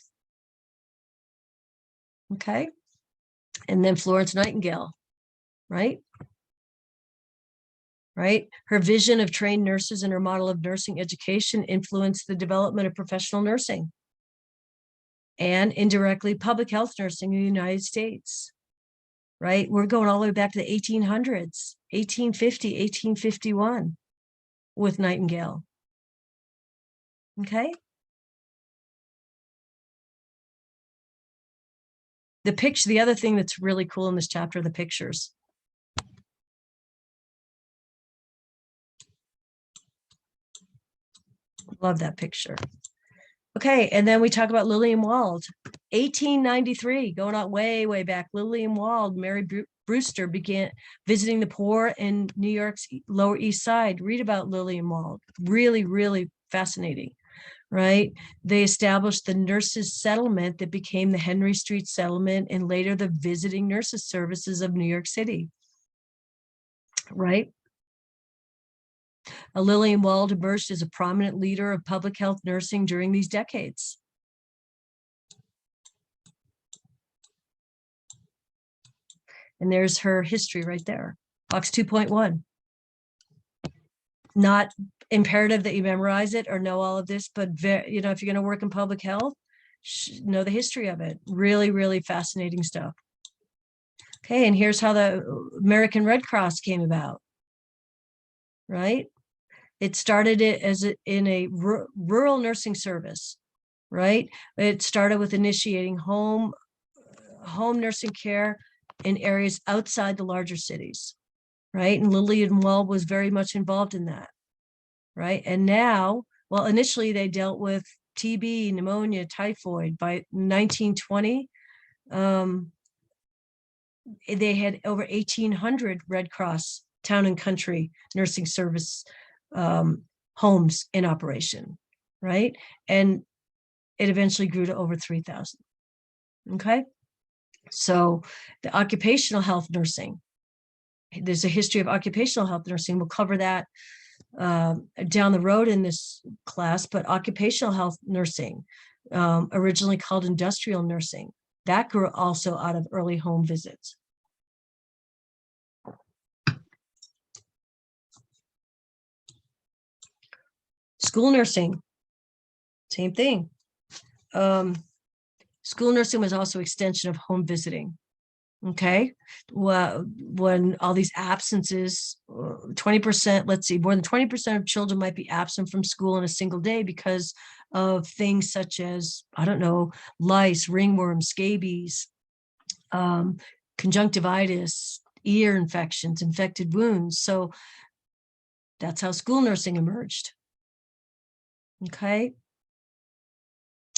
Okay. And then Florence Nightingale, right? Right? Her vision of trained nurses and her model of nursing education influenced the development of professional nursing and indirectly public health nursing in the United States, right? We're going all the way back to the 1800s, 1850, 1851 with Nightingale. Okay. The other thing that's really cool in this chapter are the pictures. Love that picture. Okay, and then we talk about Lillian Wald, 1893, going out way, way back. Lillian Wald, Mary Brewster began visiting the poor in New York's Lower East Side. Read about Lillian Wald. Really, really fascinating, right? They established the nurses' settlement that became the Henry Street Settlement and later the Visiting Nurses Services of New York City, right? Lillian Wald emerged as a prominent leader of public health nursing during these decades. And there's her history right there. Box 2.1. Not imperative that you memorize it or know all of this, but if you're going to work in public health, know the history of it. Really, really fascinating stuff. Okay, and here's how the American Red Cross came about, right? It started in a rural nursing service, right? It started with initiating home nursing care in areas outside the larger cities, right? And Lillian Wald was very much involved in that, right? And now, well, initially they dealt with TB, pneumonia, typhoid. By 1920, they had over 1,800 Red Cross town and country nursing service homes in operation, right? And it eventually grew to over 3,000. Okay. So the occupational health nursing, there's a history of occupational health nursing. We'll cover that down the road in this class, but occupational health nursing, originally called industrial nursing, that grew also out of early home visits. School nursing, same thing. School nursing was also extension of home visiting, Okay. Well, when all these absences, 20%, let's see, more than 20% of children might be absent from school in a single day because of things such as, I don't know, lice, ringworm, scabies, um, conjunctivitis, ear infections, infected wounds. So that's how school nursing emerged. Okay.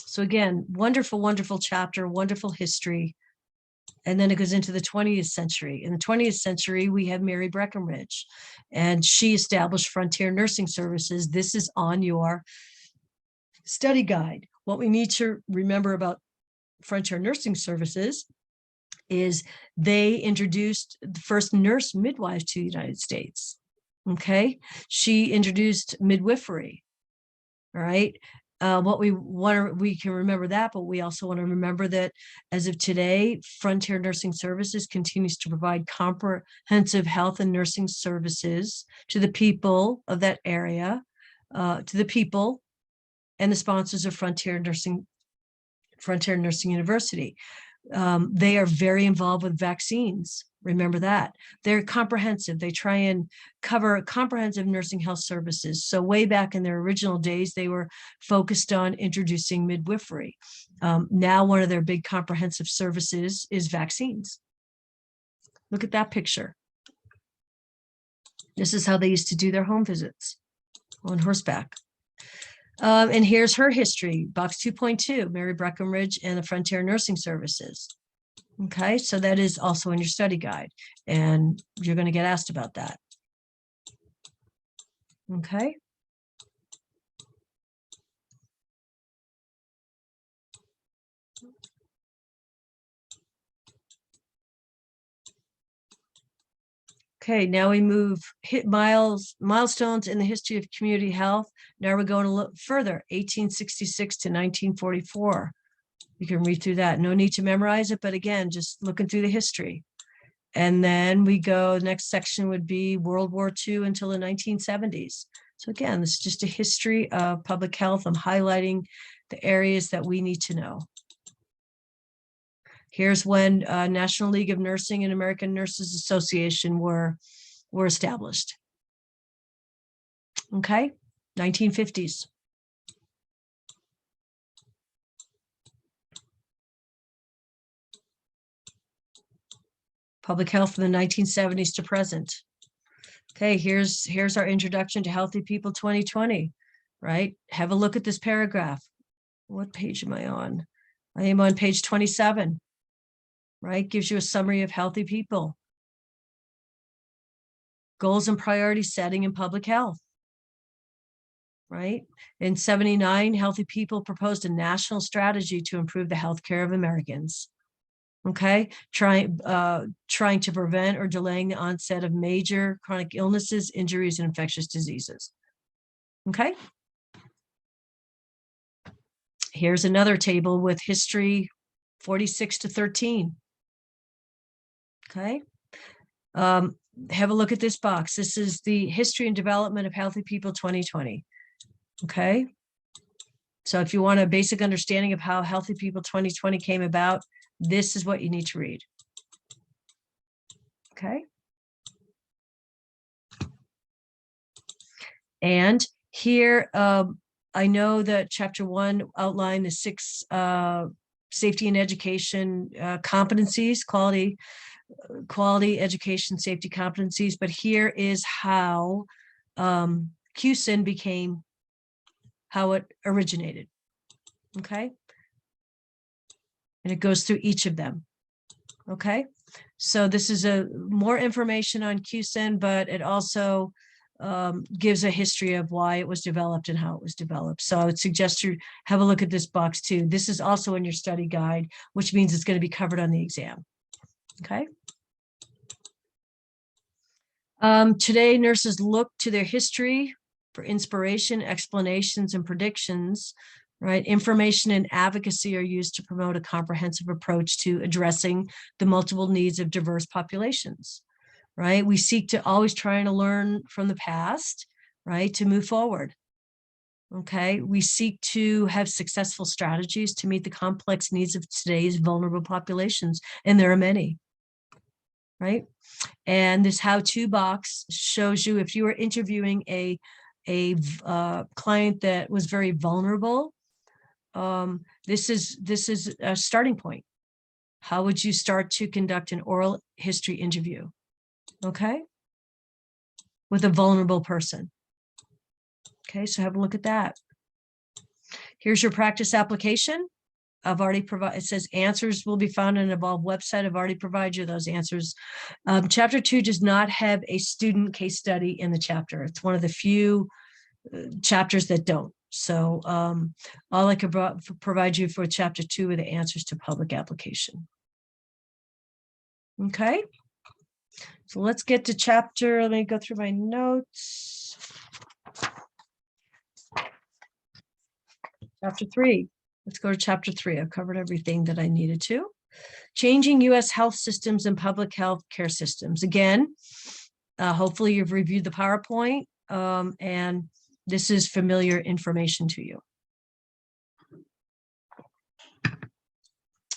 So again, wonderful, wonderful chapter, wonderful history. And then it goes into the 20th century. In the 20th century, we have Mary Breckinridge, and she established frontier nursing services. This is on your study guide. What we need to remember about frontier nursing services is they introduced the first nurse midwives to the United States. Okay. She introduced midwifery. All right. What we can remember that, but we also want to remember that as of today, Frontier Nursing Services continues to provide comprehensive health and nursing services to the people of that area, to the people and the sponsors of Frontier Nursing University. They are very involved with vaccines. Remember that. They're comprehensive. They try and cover comprehensive nursing health services. So way back in their original days, they were focused on introducing midwifery. Now, one of their big comprehensive services is vaccines. Look at that picture. This is how they used to do their home visits on horseback. And here's her history, box 2.2, Mary Breckinridge and the Frontier Nursing Services. Okay, so that is also in your study guide, and you're going to get asked about that. Okay. Okay, now we move milestones in the history of community health. Now we're going a little further, 1866 to 1944. You can read through that. No need to memorize it, but again, just looking through the history. And then we go, next section would be World War II until the 1970s. So again, this is just a history of public health. I'm highlighting the areas that we need to know. Here's when National League of Nursing and American Nurses Association were established. Okay, 1950s. Public health from the 1970s to present. Okay, here's our introduction to Healthy People 2020, right? Have a look at this paragraph. What page am I on? I am on page 27, right? Gives you a summary of healthy people. Goals and priority setting in public health, right? In 79, Healthy People proposed a national strategy to improve the healthcare of Americans. Okay, trying to prevent or delaying the onset of major chronic illnesses, injuries, and infectious diseases. Okay. Here's another table with history 46 to 13. Okay. Have a look at this box. This is the history and development of Healthy People 2020. Okay. So if you want a basic understanding of how Healthy People 2020 came about, this is what you need to read. Okay. And here, I know that chapter 1 outlined the 6 safety and education competencies, quality education safety competencies, but here is how QSIN became, how it originated. Okay. And it goes through each of them. Okay. So this is more information on QSIN, but it also gives a history of why it was developed and how it was developed. So I would suggest you have a look at this box too. This is also in your study guide, which means it's going to be covered on the exam. Okay. Today, nurses look to their history for inspiration, explanations, and predictions, right? Information and advocacy are used to promote a comprehensive approach to addressing the multiple needs of diverse populations, right? We seek to always try to learn from the past, right, to move forward. Okay, we seek to have successful strategies to meet the complex needs of today's vulnerable populations, and there are many. right? And this how-to box shows you if you were interviewing a client that was very vulnerable. This is a starting point. How would you start to conduct an oral history interview? Okay, with a vulnerable person. Okay, so have a look at that. Here's your practice application. I've already provided, it says answers will be found on an Evolve website. I've already provided you those answers. Chapter 2 does not have a student case study in the chapter. It's one of the few chapters that don't. So all I could provide you for chapter 2 are the answers to public application. Okay. So let's get to chapter, let me go through my notes. Chapter 3. Let's go to chapter 3. I've covered everything that I needed to. Changing U.S. health systems and public health care systems. Again, hopefully you've reviewed the PowerPoint, and this is familiar information to you.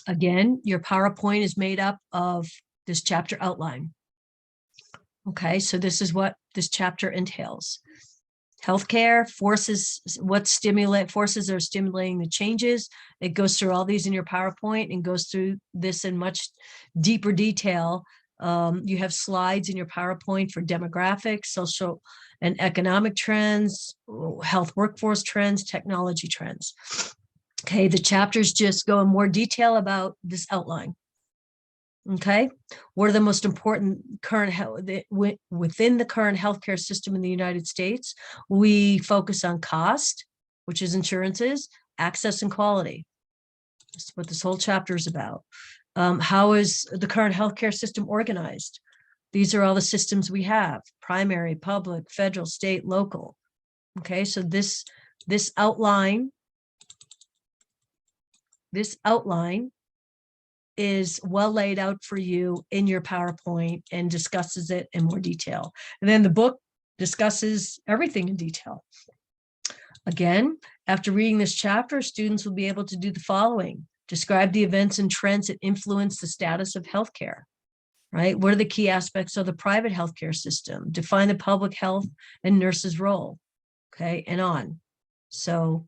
Again, your PowerPoint is made up of this chapter outline. Okay, so this is what this chapter entails. Healthcare forces, forces are stimulating the changes. It goes through all these in your PowerPoint and goes through this in much deeper detail. You have slides in your PowerPoint for demographics, social and economic trends, health workforce trends, technology trends. Okay, the chapters just go in more detail about this outline. Okay, what are the most important current within the current healthcare system in the United States? We focus on cost, which is insurances, access, and quality. That's what this whole chapter is about. How is the current healthcare system organized? These are all the systems we have: primary, public, federal, state, local. Okay, so this outline is well laid out for you in your PowerPoint and discusses it in more detail. And then the book discusses everything in detail. Again, after reading this chapter, students will be able to do the following: describe the events and trends that influence the status of healthcare, right? What are the key aspects of the private healthcare system? Define the public health and nurses' role, okay, and on. So,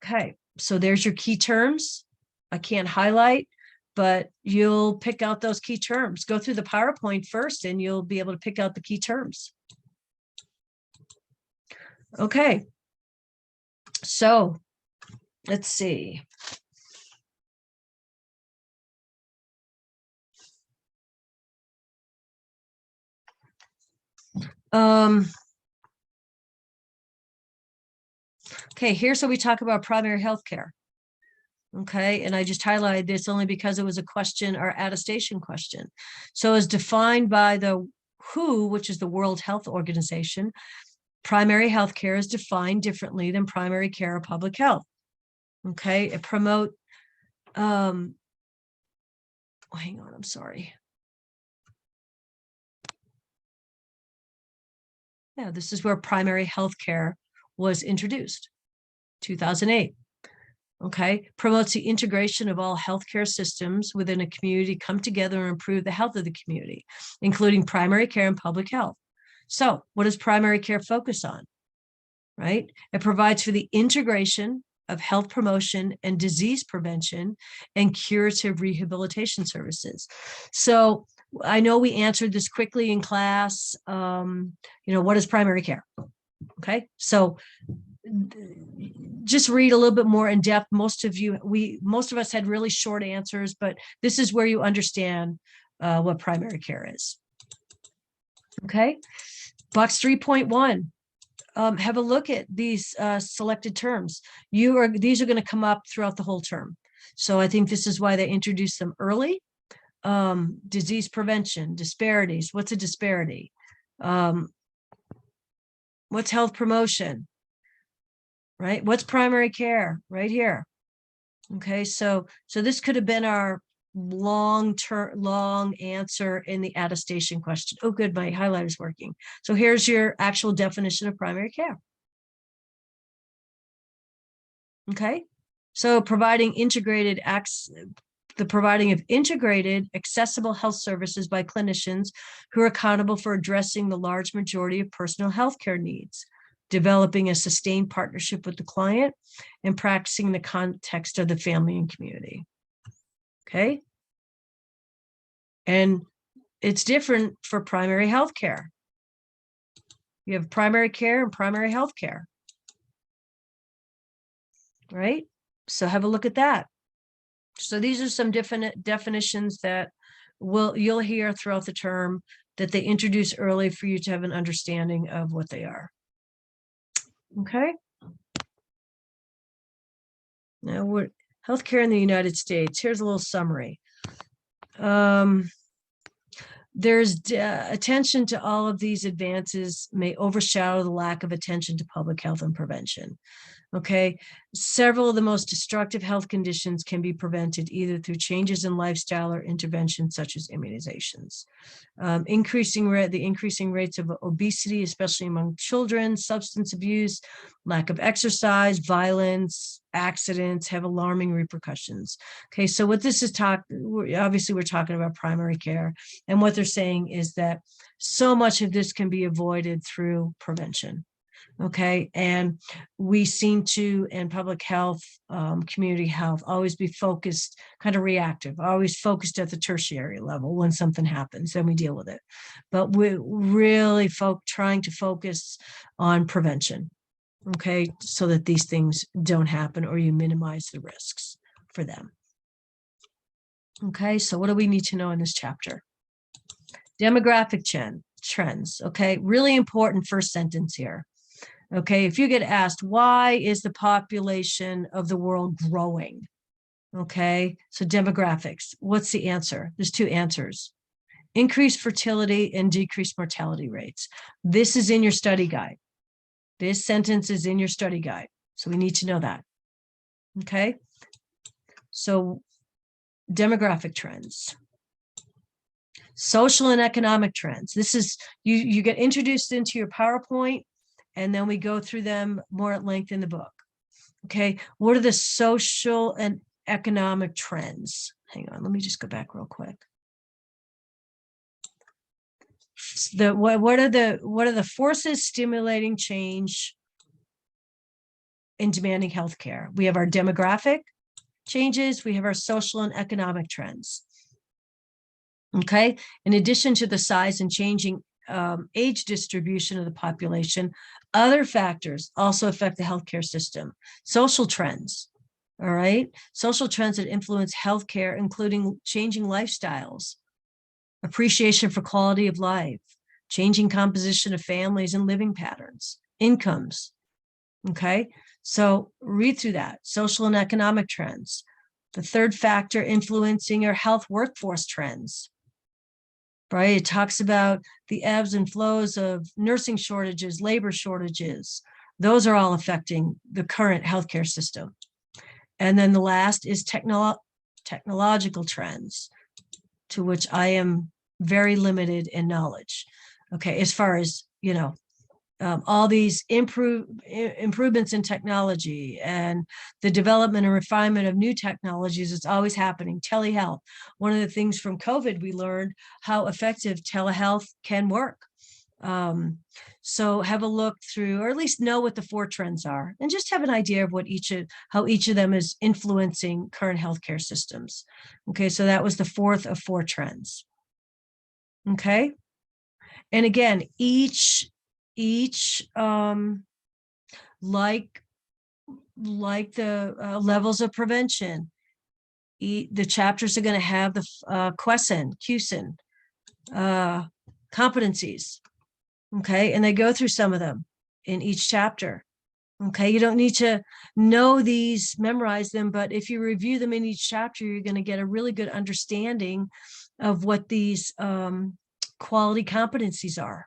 okay, so there's your key terms. I can't highlight, but you'll pick out those key terms. Go through the PowerPoint first and you'll be able to pick out the key terms. Okay, so let's see. Okay, here's how we talk about primary health care. Okay, and I just highlighted this only because it was a question or attestation question. So as defined by the WHO, which is the World Health Organization, primary health care is defined differently than primary care or public health. Okay, it promote, hang on, I'm sorry. Yeah, this is where primary health care was introduced, 2008. Okay, promotes the integration of all healthcare systems within a community come together and improve the health of the community, including primary care and public health. So what does primary care focus on? Right? It provides for the integration of health promotion and disease prevention and curative rehabilitation services. So I know we answered this quickly in class. What is primary care? Okay, so just read a little bit more in depth. Most of us had really short answers, but this is where you understand what primary care is. Okay, box 3.1. Have a look at these selected terms. These are going to come up throughout the whole term. So I think this is why they introduced them early. Disease prevention, disparities. What's a disparity? What's health promotion? Right? What's primary care? Right here. Okay, so this could have been our long answer in the attestation question. Oh, good, my highlighter's working. So here's your actual definition of primary care. Okay, So the providing of integrated, accessible health services by clinicians who are accountable for addressing the large majority of personal healthcare needs, developing a sustained partnership with the client, and practicing in the context of the family and community. Okay. And it's different for primary healthcare. You have primary care and primary healthcare, right? So have a look at that. So these are some different definitions that you'll hear throughout the term that they introduce early for you to have an understanding of what they are. Okay. Now we're healthcare in the United States. Here's a little summary. There's attention to all of these advances may overshadow the lack of attention to public health and prevention. Okay, several of the most destructive health conditions can be prevented either through changes in lifestyle or interventions such as immunizations. The increasing rates of obesity, especially among children, substance abuse, lack of exercise, violence, accidents have alarming repercussions. Okay, so what this is obviously we're talking about primary care, and what they're saying is that so much of this can be avoided through prevention. Okay, and we seem to, in public health, community health, always be focused, kind of reactive, always focused at the tertiary level. When something happens, then we deal with it. But we're really trying to focus on prevention, okay, so that these things don't happen or you minimize the risks for them. Okay, so what do we need to know in this chapter? Demographic trends, okay, really important first sentence here. Okay, if you get asked, why is the population of the world growing? Okay, so demographics, what's the answer? There's two answers: increased fertility and decreased mortality rates. This is in your study guide. This sentence is in your study guide, so we need to know that. Okay, so demographic trends. Social and economic trends. This is, you get introduced into your PowerPoint, and then we go through them more at length in the book. Okay, what are the social and economic trends? Hang on, let me just go back real quick. What are the forces stimulating change in demanding healthcare? We have our demographic changes, we have our social and economic trends. Okay, in addition to the size and changing age distribution of the population, other factors also affect the healthcare system. Social trends, all right? Social trends that influence healthcare, including changing lifestyles, appreciation for quality of life, changing composition of families and living patterns, incomes, okay? So read through that, social and economic trends. The third factor influencing our health workforce trends, right? It talks about the ebbs and flows of nursing shortages, labor shortages. Those are all affecting the current healthcare system. And then the last is technological trends, to which I am very limited in knowledge. Okay, as far as, you know, all these improvements in technology and the development and refinement of new technologies, it's always happening. Telehealth, one of the things from COVID, we learned how effective telehealth can work. So have a look through, or at least know what the 4 trends are, and just have an idea of how each of them is influencing current healthcare systems. Okay, so that was the 4th of 4 trends. Okay, and again, each like the levels of prevention, the chapters are going to have the QSIN, competencies. Okay, and they go through some of them in each chapter. Okay, you don't need to know these, memorize them, but if you review them in each chapter, you're going to get a really good understanding of what these quality competencies are.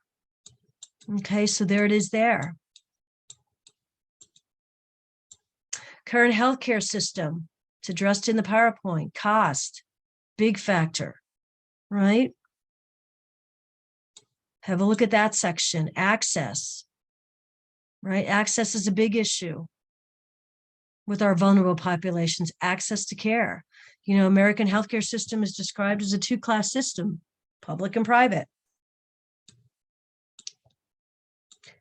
Okay, so there it is there. Current healthcare system, it's addressed in the PowerPoint. Cost, big factor, right? Have a look at that section. Access, right? Access is a big issue. with our vulnerable populations, access to care. You know, American healthcare system is described as a two-class system, public and private.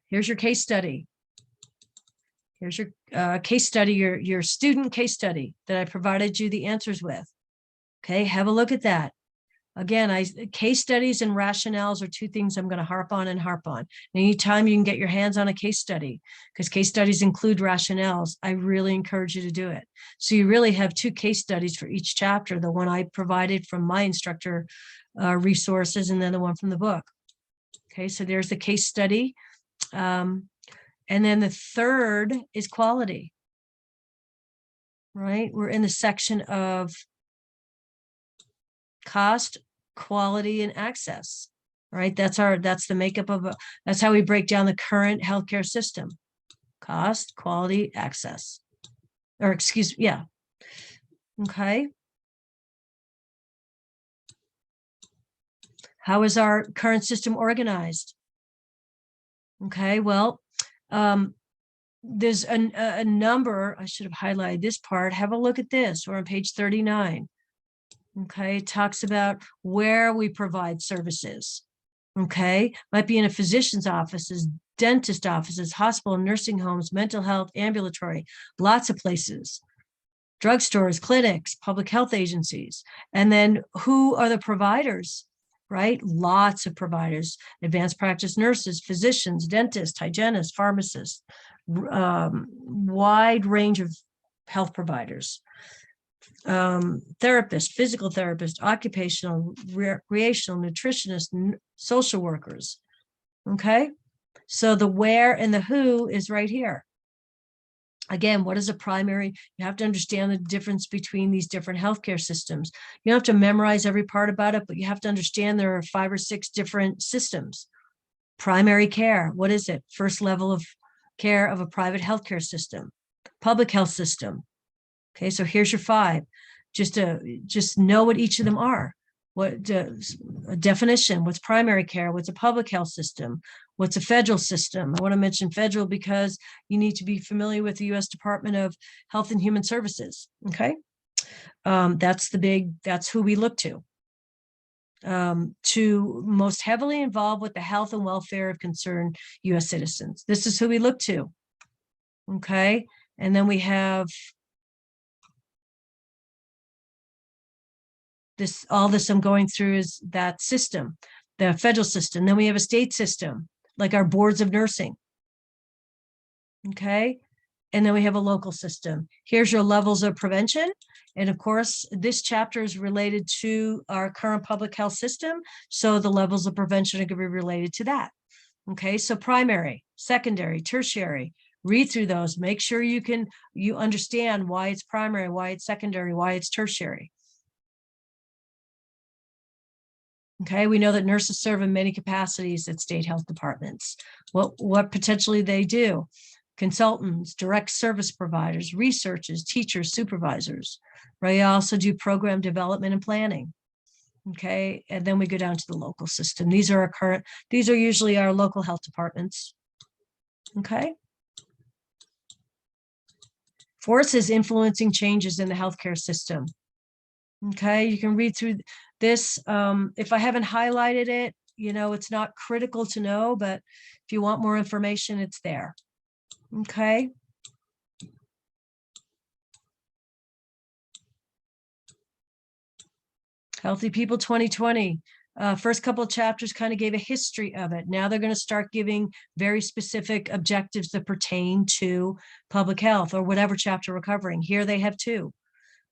Here's your case study. Here's your case study, your student case study that I provided you the answers with. Okay, have a look at that. Again, case studies and rationales are two things I'm going to harp on. Anytime you can get your hands on a case study, because case studies include rationales, I really encourage you to do it. So you really have two case studies for each chapter, the one I provided from my instructor resources, and then the one from the book. Okay, so there's the case study. And then the third is quality, right? We're in the section of cost, quality, and access, right? That's the makeup of that's how we break down the current healthcare system: cost, quality, access, or excuse, yeah. Okay. How is our current system organized? Okay, well, there's a number. I should have highlighted this part. Have a look at this. We're on page 39. Okay, it talks about where we provide services. Okay, might be in a physician's offices, dentist offices, hospital, nursing homes, mental health, ambulatory, lots of places, drugstores, clinics, public health agencies. And then who are the providers, right? Lots of providers: advanced practice nurses, physicians, dentists, hygienists, pharmacists, wide range of health providers. Therapists, physical therapists, occupational, recreational, nutritionists, social workers. Okay, so the where and the who is right here. Again, what is a primary? You have to understand the difference between these different healthcare systems. You don't have to memorize every part about it, but you have to understand there are 5 or 6 different systems. Primary care, what is it? First level of care of a private healthcare system. Public health system. Okay, so here's your 5. Just know what each of them are. What a definition? What's primary care? What's a public health system? What's a federal system? I want to mention federal because you need to be familiar with the U.S. Department of Health and Human Services. Okay, that's who we look to most heavily involved with the health and welfare of concerned U.S. citizens. This is who we look to. Okay, and then we have all this I'm going through is that system, the federal system. Then we have a state system, like our boards of nursing. Okay, and then we have a local system. Here's your levels of prevention. And of course, this chapter is related to our current public health system. So the levels of prevention are going to be related to that. Okay, so primary, secondary, tertiary. Read through those. Make sure you understand why it's primary, why it's secondary, why it's tertiary. Okay, we know that nurses serve in many capacities at state health departments. What potentially they do: consultants, direct service providers, researchers, teachers, supervisors. Right? They also do program development and planning. Okay, and then we go down to the local system. These are usually our local health departments. Okay. Forces influencing changes in the healthcare system. Okay, you can read through this. If I haven't highlighted it, it's not critical to know, but if you want more information, it's there. Okay. Healthy People 2020. First couple of chapters kind of gave a history of it. Now they're going to start giving very specific objectives that pertain to public health or whatever chapter we're covering. Here they have 2.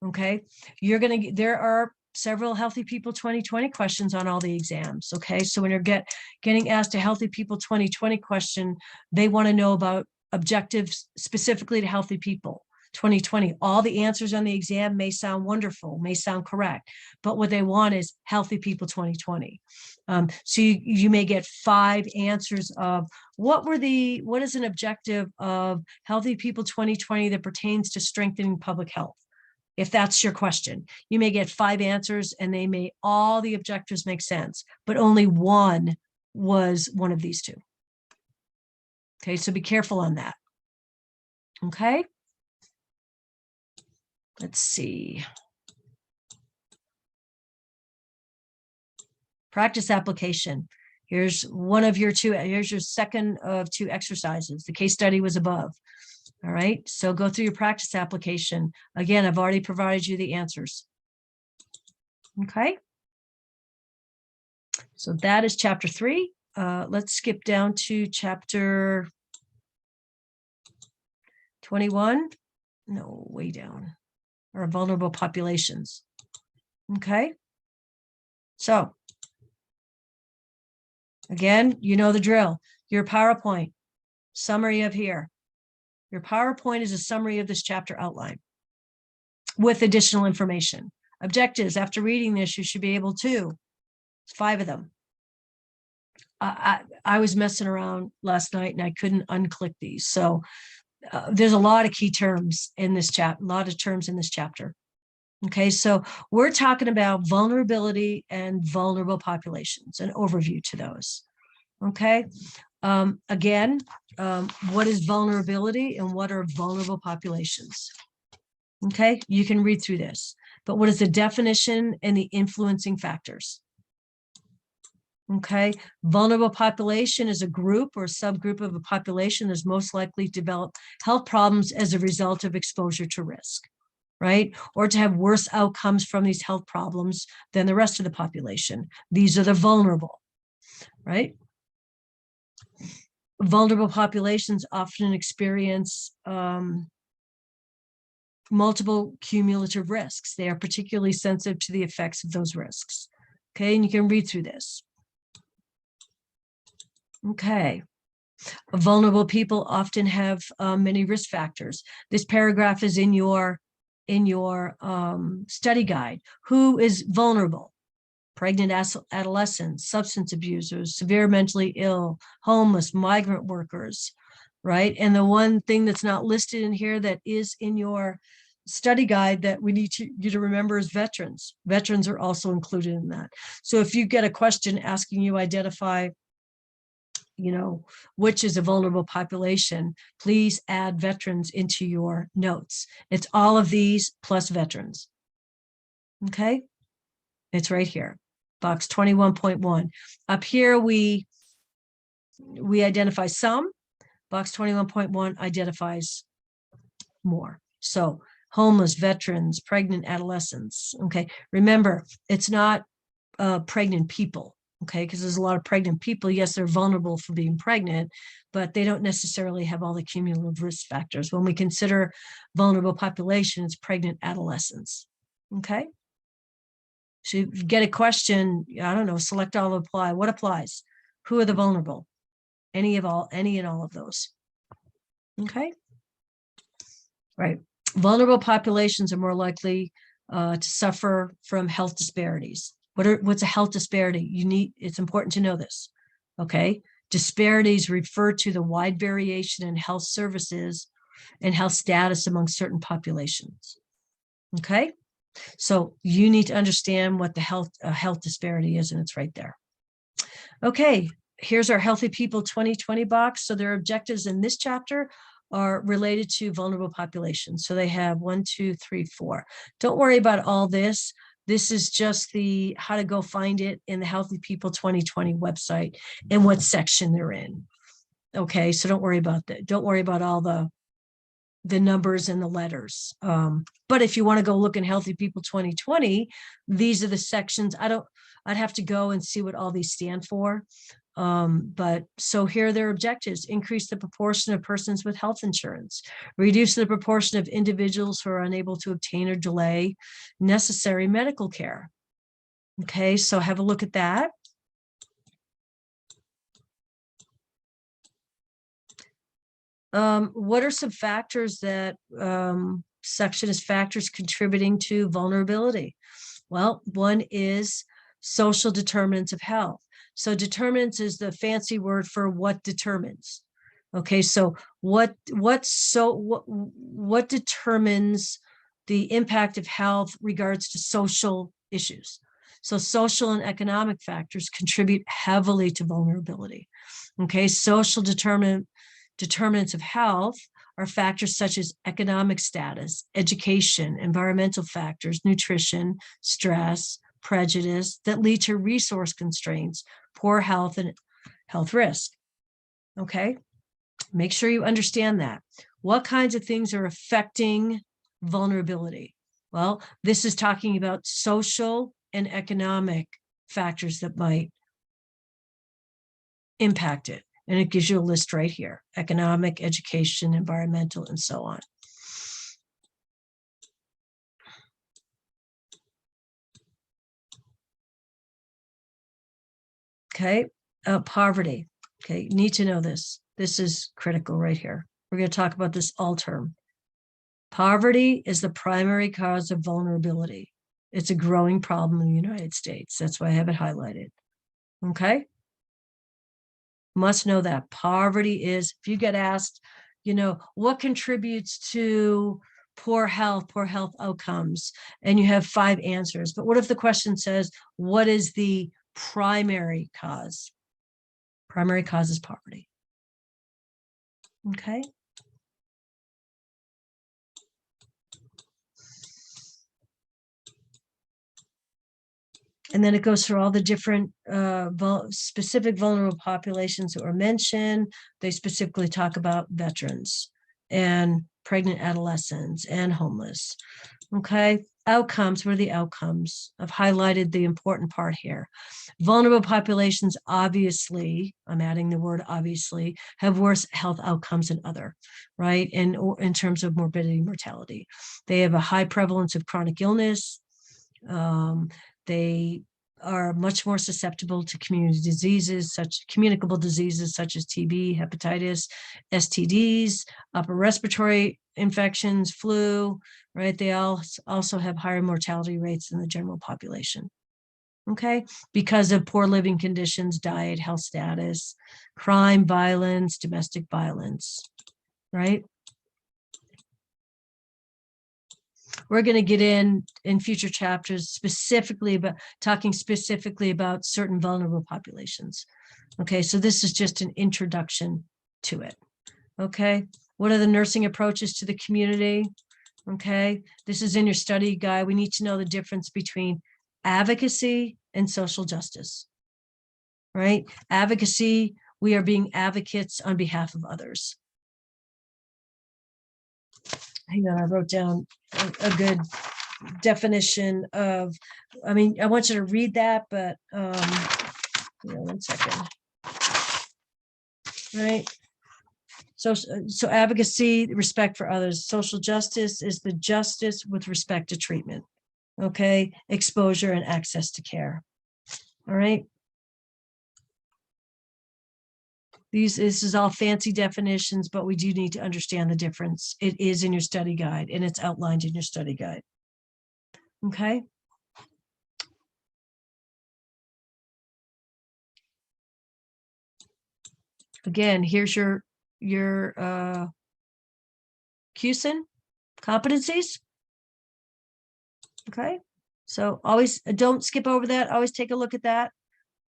Okay, there are several Healthy People 2020 questions on all the exams. Okay, so when you're getting asked a Healthy People 2020 question, they want to know about objectives specifically to Healthy People 2020. All the answers on the exam may sound wonderful, may sound correct, but what they want is Healthy People 2020. So you may get 5 answers of what is an objective of Healthy People 2020 that pertains to strengthening public health. If that's your question, you may get 5 answers and all the objectives make sense, but only one was one of these 2. Okay, so be careful on that. Okay. Let's see. Practice application. Here's one of your two, here's your second of two exercises. The case study was above. All right, so go through your practice application. Again, I've already provided you the answers. Okay. So that is chapter 3. Let's skip down to chapter 21. No, way down. Or vulnerable populations. Okay. So again, you know the drill. Your PowerPoint summary of here. Your PowerPoint is a summary of this chapter outline with additional information. Objectives. After reading this, you should be able to. It's 5 of them. I was messing around last night and I couldn't unclick these. So there's a lot of key terms in this chapter, a lot of terms in this chapter. Okay, so we're talking about vulnerability and vulnerable populations, an overview to those. Okay, again, what is vulnerability and what are vulnerable populations? Okay, you can read through this, but what is the definition and the influencing factors? Okay, vulnerable population is a group or a subgroup of a population that's most likely to develop health problems as a result of exposure to risk, right? Or to have worse outcomes from these health problems than the rest of the population. These are the vulnerable, right? Vulnerable populations often experience multiple cumulative risks. They are particularly sensitive to the effects of those risks. Okay, and you can read through this. Okay. Vulnerable people often have many risk factors. This paragraph is in your study guide. Who is vulnerable? Pregnant adolescents, substance abusers, severe mentally ill, homeless, migrant workers, right? And the one thing that's not listed in here that is in your study guide that we need you to remember is veterans. Veterans are also included in that. So if you get a question asking you identify, you know, which is a vulnerable population, please add veterans into your notes. It's all of these plus veterans. Okay, it's right here, box 21.1. Up here, we identify some. Box 21.1 identifies more. So homeless, veterans, pregnant adolescents. Okay, remember, it's not pregnant people. Okay, because there's a lot of pregnant people. Yes, they're vulnerable for being pregnant, but they don't necessarily have all the cumulative risk factors. When we consider vulnerable populations, pregnant adolescents. Okay, so you get a question, I don't know, select all apply. What applies? Who are the vulnerable? Any and all of those. Okay, right. Vulnerable populations are more likely to suffer from health disparities. What's a health disparity? It's important to know this. Okay, disparities refer to the wide variation in health services and health status among certain populations. Okay, so you need to understand what the health disparity is, and it's right there. Okay, here's our Healthy People 2020 box. So their objectives in this chapter are related to vulnerable populations. So they have 1, 2, 3, 4. Don't worry about all this. This is just the how to go find it in the Healthy People 2020 website and what section they're in. Okay, so don't worry about that. Don't worry about all the numbers and the letters. But if you want to go look in Healthy People 2020, these are the sections. I'd have to go and see what all these stand for. But so here are their objectives: increase the proportion of persons with health insurance, reduce the proportion of individuals who are unable to obtain or delay necessary medical care. Okay, so have a look at that. What are some factors that section is factors contributing to vulnerability? Well, one is social determinants of health. So determinants is the fancy word for what determines. Okay, so what determines the impact of health regards to social issues? So social and economic factors contribute heavily to vulnerability. Okay, social determinants of health are factors such as economic status, education, environmental factors, nutrition, stress, prejudice that lead to resource constraints, poor health, and health risk. Okay, make sure you understand that. What kinds of things are affecting vulnerability? Well, this is talking about social and economic factors that might impact it. And it gives you a list right here: economic, education, environmental, and so on. Okay, poverty. Okay, you need to know this. This is critical right here. We're going to talk about this all term. Poverty is the primary cause of vulnerability. It's a growing problem in the United States. That's why I have it highlighted. Okay? Must know that poverty is, if you get asked, what contributes to poor health outcomes, and you have 5 answers. But what if the question says, what is the primary cause? Primary cause is poverty. Okay. And then it goes through all the different specific vulnerable populations that were mentioned. They specifically talk about veterans and pregnant adolescents and homeless. Okay, outcomes. What are the outcomes? I've highlighted the important part here. Vulnerable populations, obviously, I'm adding the word obviously, have worse health outcomes than other, right? And in terms of morbidity, mortality. They have a high prevalence of chronic illness. They are much more susceptible to communicable diseases such as TB, hepatitis, STDs, upper respiratory infections, flu, right? They also have higher mortality rates than the general population. Okay, because of poor living conditions, diet, health status, crime, violence, domestic violence, right? We're going to get in future chapters specifically about talking specifically about certain vulnerable populations. Okay, so this is just an introduction to it. Okay, what are the nursing approaches to the community? Okay, this is in your study guide. We need to know the difference between advocacy and social justice, right? Advocacy, we are being advocates on behalf of others. Hang on, I wrote down a good definition of, I want you to read that, but 1 second. Right. So advocacy, respect for others. Social justice is the justice with respect to treatment. Okay. Exposure and access to care. All right. This is all fancy definitions, but we do need to understand the difference. It is in your study guide and it's outlined in your study guide. Okay. Again, here's your CUSIN competencies. Okay. So always don't skip over that. Always take a look at that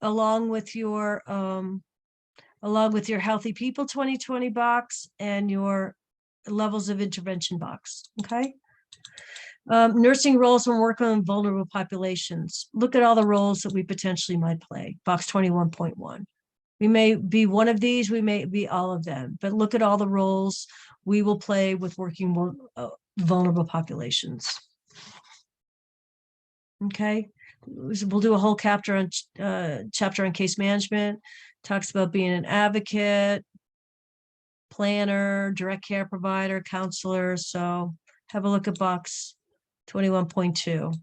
along with your Healthy People 2020 box and your levels of intervention box. Okay. Nursing roles when working on vulnerable populations. Look at all the roles that we potentially might play. Box 21.1. We may be one of these, we may be all of them, but look at all the roles we will play with working vulnerable populations. Okay, we'll do a whole chapter on case management. Talks about being an advocate, planner, direct care provider, counselor. So have a look at box 21.2.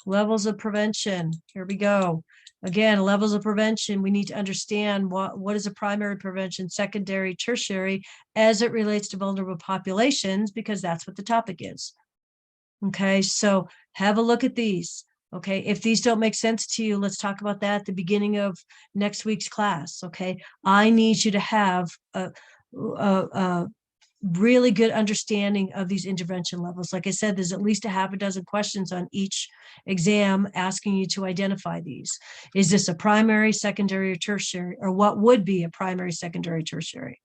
Levels of prevention. Here we go. Again, levels of prevention. We need to understand what is a primary prevention, secondary, tertiary, as it relates to vulnerable populations, because that's what the topic is. Okay, so have a look at these. Okay, if these don't make sense to you, let's talk about that at the beginning of next week's class. Okay, I need you to have really good understanding of these intervention levels. Like I said, there's at least a half a dozen questions on each exam asking you to identify these. Is this a primary, secondary, or tertiary, or what would be a primary, secondary, tertiary?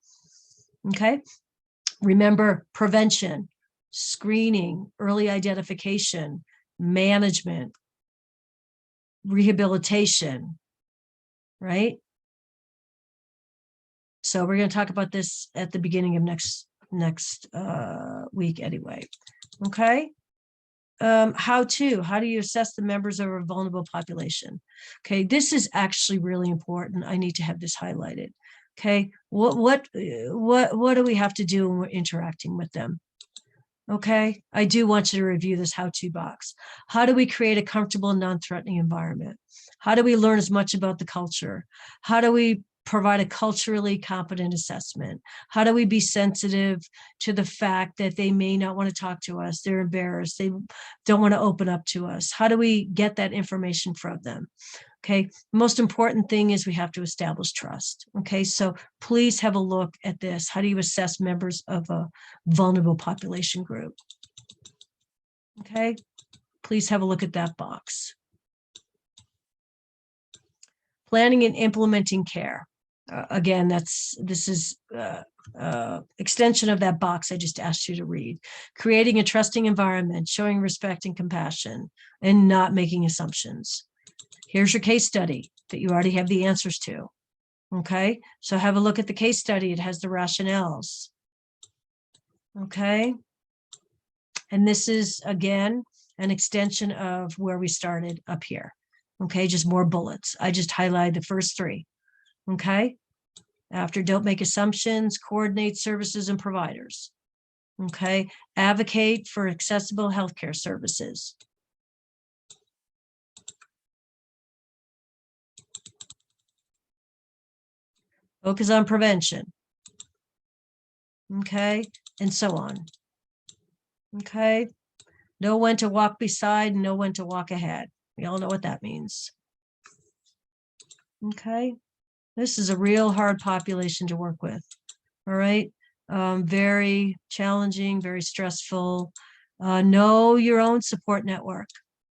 Okay. Remember prevention, screening, early identification, management, rehabilitation, right? So we're going to talk about this at the beginning of next week anyway. Okay. How do you assess the members of a vulnerable population? Okay, this is actually really important. I need to have this highlighted. Okay, what do we have to do when we're interacting with them? Okay, I do want you to review this how-to box. How do we create a comfortable, non-threatening environment? How do we learn as much about the culture? How do we provide a culturally competent assessment? How do we be sensitive to the fact that they may not want to talk to us? They're embarrassed. They don't want to open up to us. How do we get that information from them? Okay, most important thing is we have to establish trust. Okay, so please have a look at this. How do you assess members of a vulnerable population group? Okay, please have a look at that box. Planning and implementing care. Again, this is extension of that box I just asked you to read. Creating a trusting environment, showing respect and compassion, and not making assumptions. Here's your case study that you already have the answers to. Okay, so have a look at the case study. It has the rationales. Okay, and this is, again, an extension of where we started up here. Okay, just more bullets. I just highlighted the first three. Okay, after don't make assumptions, coordinate services and providers. Okay, advocate for accessible healthcare services. Focus on prevention. Okay, and so on. Okay, know when to walk beside, know when to walk ahead. We all know what that means. Okay, this is a real hard population to work with. All right, very challenging, very stressful. Know your own support network.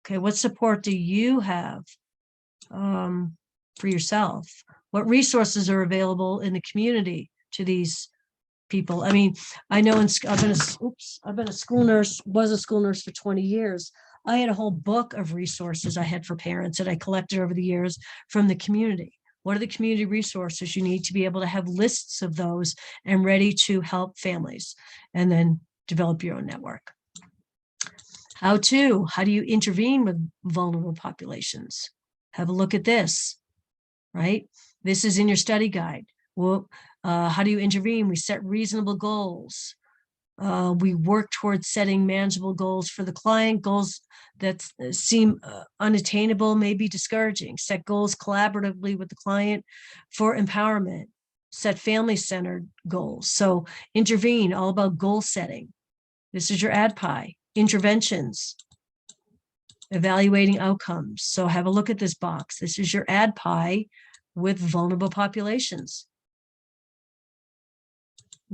Okay, what support do you have for yourself? What resources are available in the community to these people? I mean, I know I've been a school nurse, was a school nurse for 20 years. I had a whole book of resources I had for parents that I collected over the years from the community. What are the community resources? You need to be able to have lists of those and ready to help families, and then develop your own network. How do you intervene with vulnerable populations? Have a look at this, right? This is in your study guide. Well, how do you intervene? We set reasonable goals. We work towards setting manageable goals for the client. Goals that seem unattainable may be discouraging. Set goals collaboratively with the client for empowerment. Set family-centered goals. So intervene, all about goal setting. This is your ADPI. Interventions. Evaluating outcomes. So have a look at this box. This is your ADPI with vulnerable populations.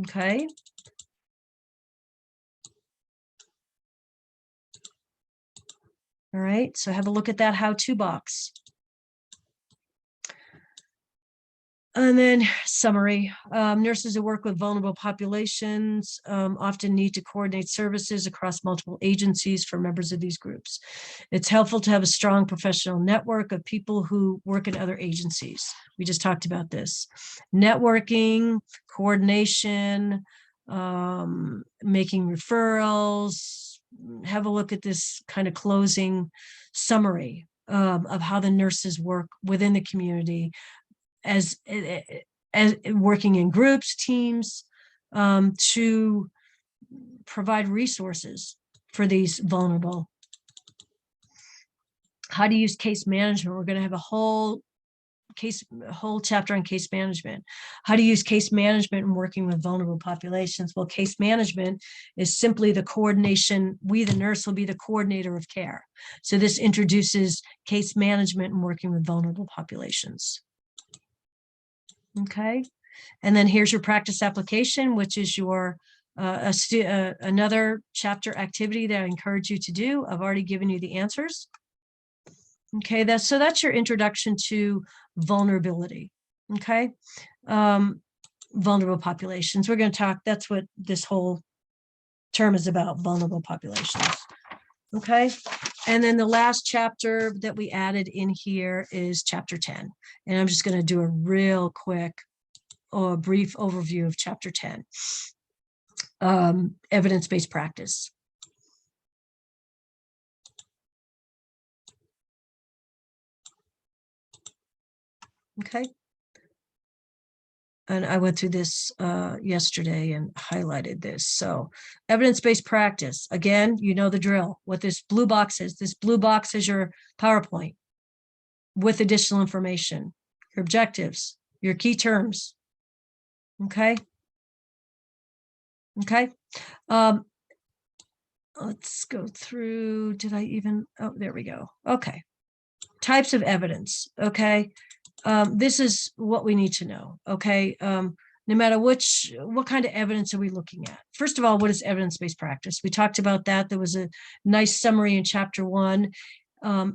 Okay. All right, so have a look at that how-to box. And then summary, nurses who work with vulnerable populations often need to coordinate services across multiple agencies for members of these groups. It's helpful to have a strong professional network of people who work in other agencies. We just talked about this. Networking, coordination, making referrals. Have a look at this kind of closing summary of how the nurses work within the community as working in groups, teams, to provide resources for these vulnerable. How to use case management. We're going to have a whole chapter on case management. How to use case management in working with vulnerable populations. Well, case management is simply the coordination. We, the nurse, will be the coordinator of care. So this introduces case management and working with vulnerable populations. Okay, and then here's your practice application, which is your another chapter activity that I encourage you to do. I've already given you the answers. Okay, that's your introduction to vulnerability. Okay, vulnerable populations. We're going to talk, that's what this whole term is about, vulnerable populations. Okay, and then the last chapter that we added in here is chapter 10. And I'm just going to do a real quick or brief overview of chapter 10. Evidence-based practice. Okay. And I went through this yesterday and highlighted this. So evidence-based practice, again, you know the drill. What this blue box is. This blue box is your PowerPoint with additional information, your objectives, your key terms. Okay. Okay. Let's go through. Did I even? Oh, there we go. Okay. Types of evidence. Okay. This is what we need to know. Okay. No matter what kind of evidence are we looking at? First of all, what is evidence-based practice? We talked about that. There was a nice summary in chapter 1.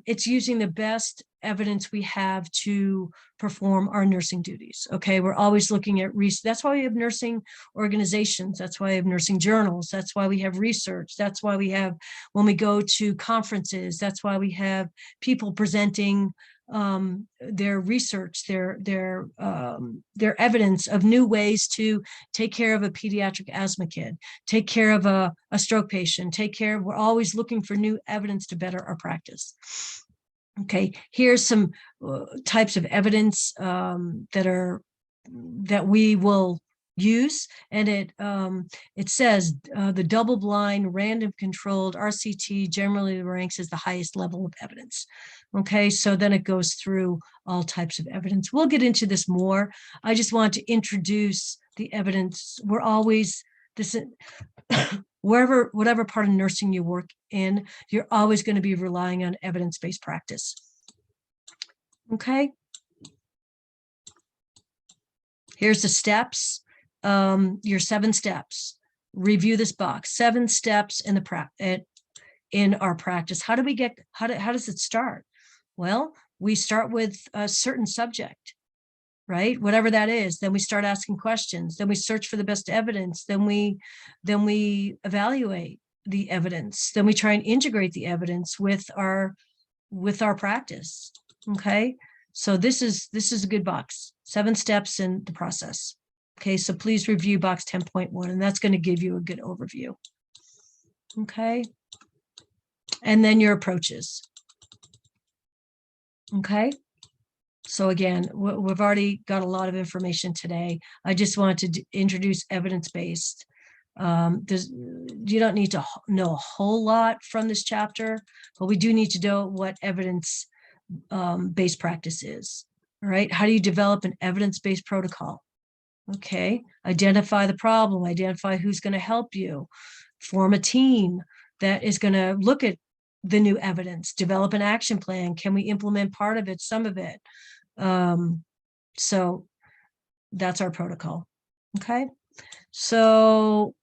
It's using the best evidence we have to perform our nursing duties. Okay, we're always looking at research. That's why we have nursing organizations. That's why we have nursing journals. That's why we have research. That's why we have, when we go to conferences, that's why we have people presenting their research, their evidence of new ways to take care of a pediatric asthma kid, take care of a stroke patient, we're always looking for new evidence to better our practice. Okay, here's some types of evidence that we will use, and it says the double-blind, random-controlled RCT generally ranks as the highest level of evidence. Okay, so then it goes through all types of evidence. We'll get into this more. I just want to introduce the evidence. We're always whatever part of nursing you work in, you're always going to be relying on evidence-based practice. Okay. Here's the steps. Your 7 steps. Review this box. 7 steps in our practice. How does it start? Well, we start with a certain subject, right? Whatever that is. Then we start asking questions. Then we search for the best evidence. Then we evaluate the evidence. Then we try and integrate the evidence with our practice. Okay. So this is a good box. 7 steps in the process. Okay. So please review box 10.1, and that's going to give you a good overview. Okay. And then your approaches. Okay. So again, we've already got a lot of information today. I just wanted to introduce evidence-based. You don't need to know a whole lot from this chapter, but we do need to know what evidence-based practice is. All right. How do you develop an evidence-based protocol? Okay. Identify the problem, identify who's going to help you, form a team that is going to look at the new evidence, develop an action plan. Can we implement part of it, some of it? So that's our protocol. Okay. So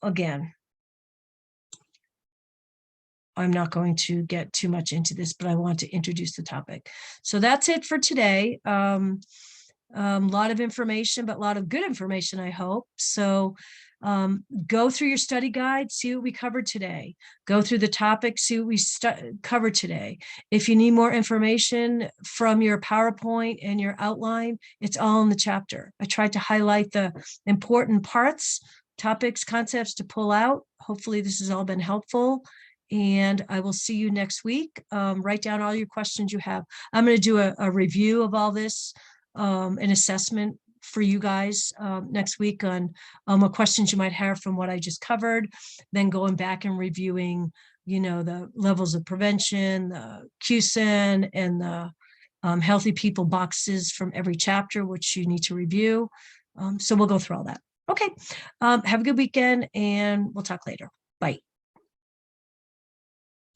again, I'm not going to get too much into this, but I want to introduce the topic. So that's it for today. A lot of information, but a lot of good information, I hope. So go through your study guide, see what we covered today. Go through the topic, see what we covered today. If you need more information from your PowerPoint and your outline, it's all in the chapter. I tried to highlight the important parts, topics, concepts to pull out. Hopefully this has all been helpful. And I will see you next week. Write down all your questions you have. I'm going to do a review of all this, an assessment for you guys next week on what questions you might have from what I just covered, then going back and reviewing, the levels of prevention, the QSIN, and the healthy people boxes from every chapter, which you need to review. So we'll go through all that. Okay. Have a good weekend, and we'll talk later. Bye.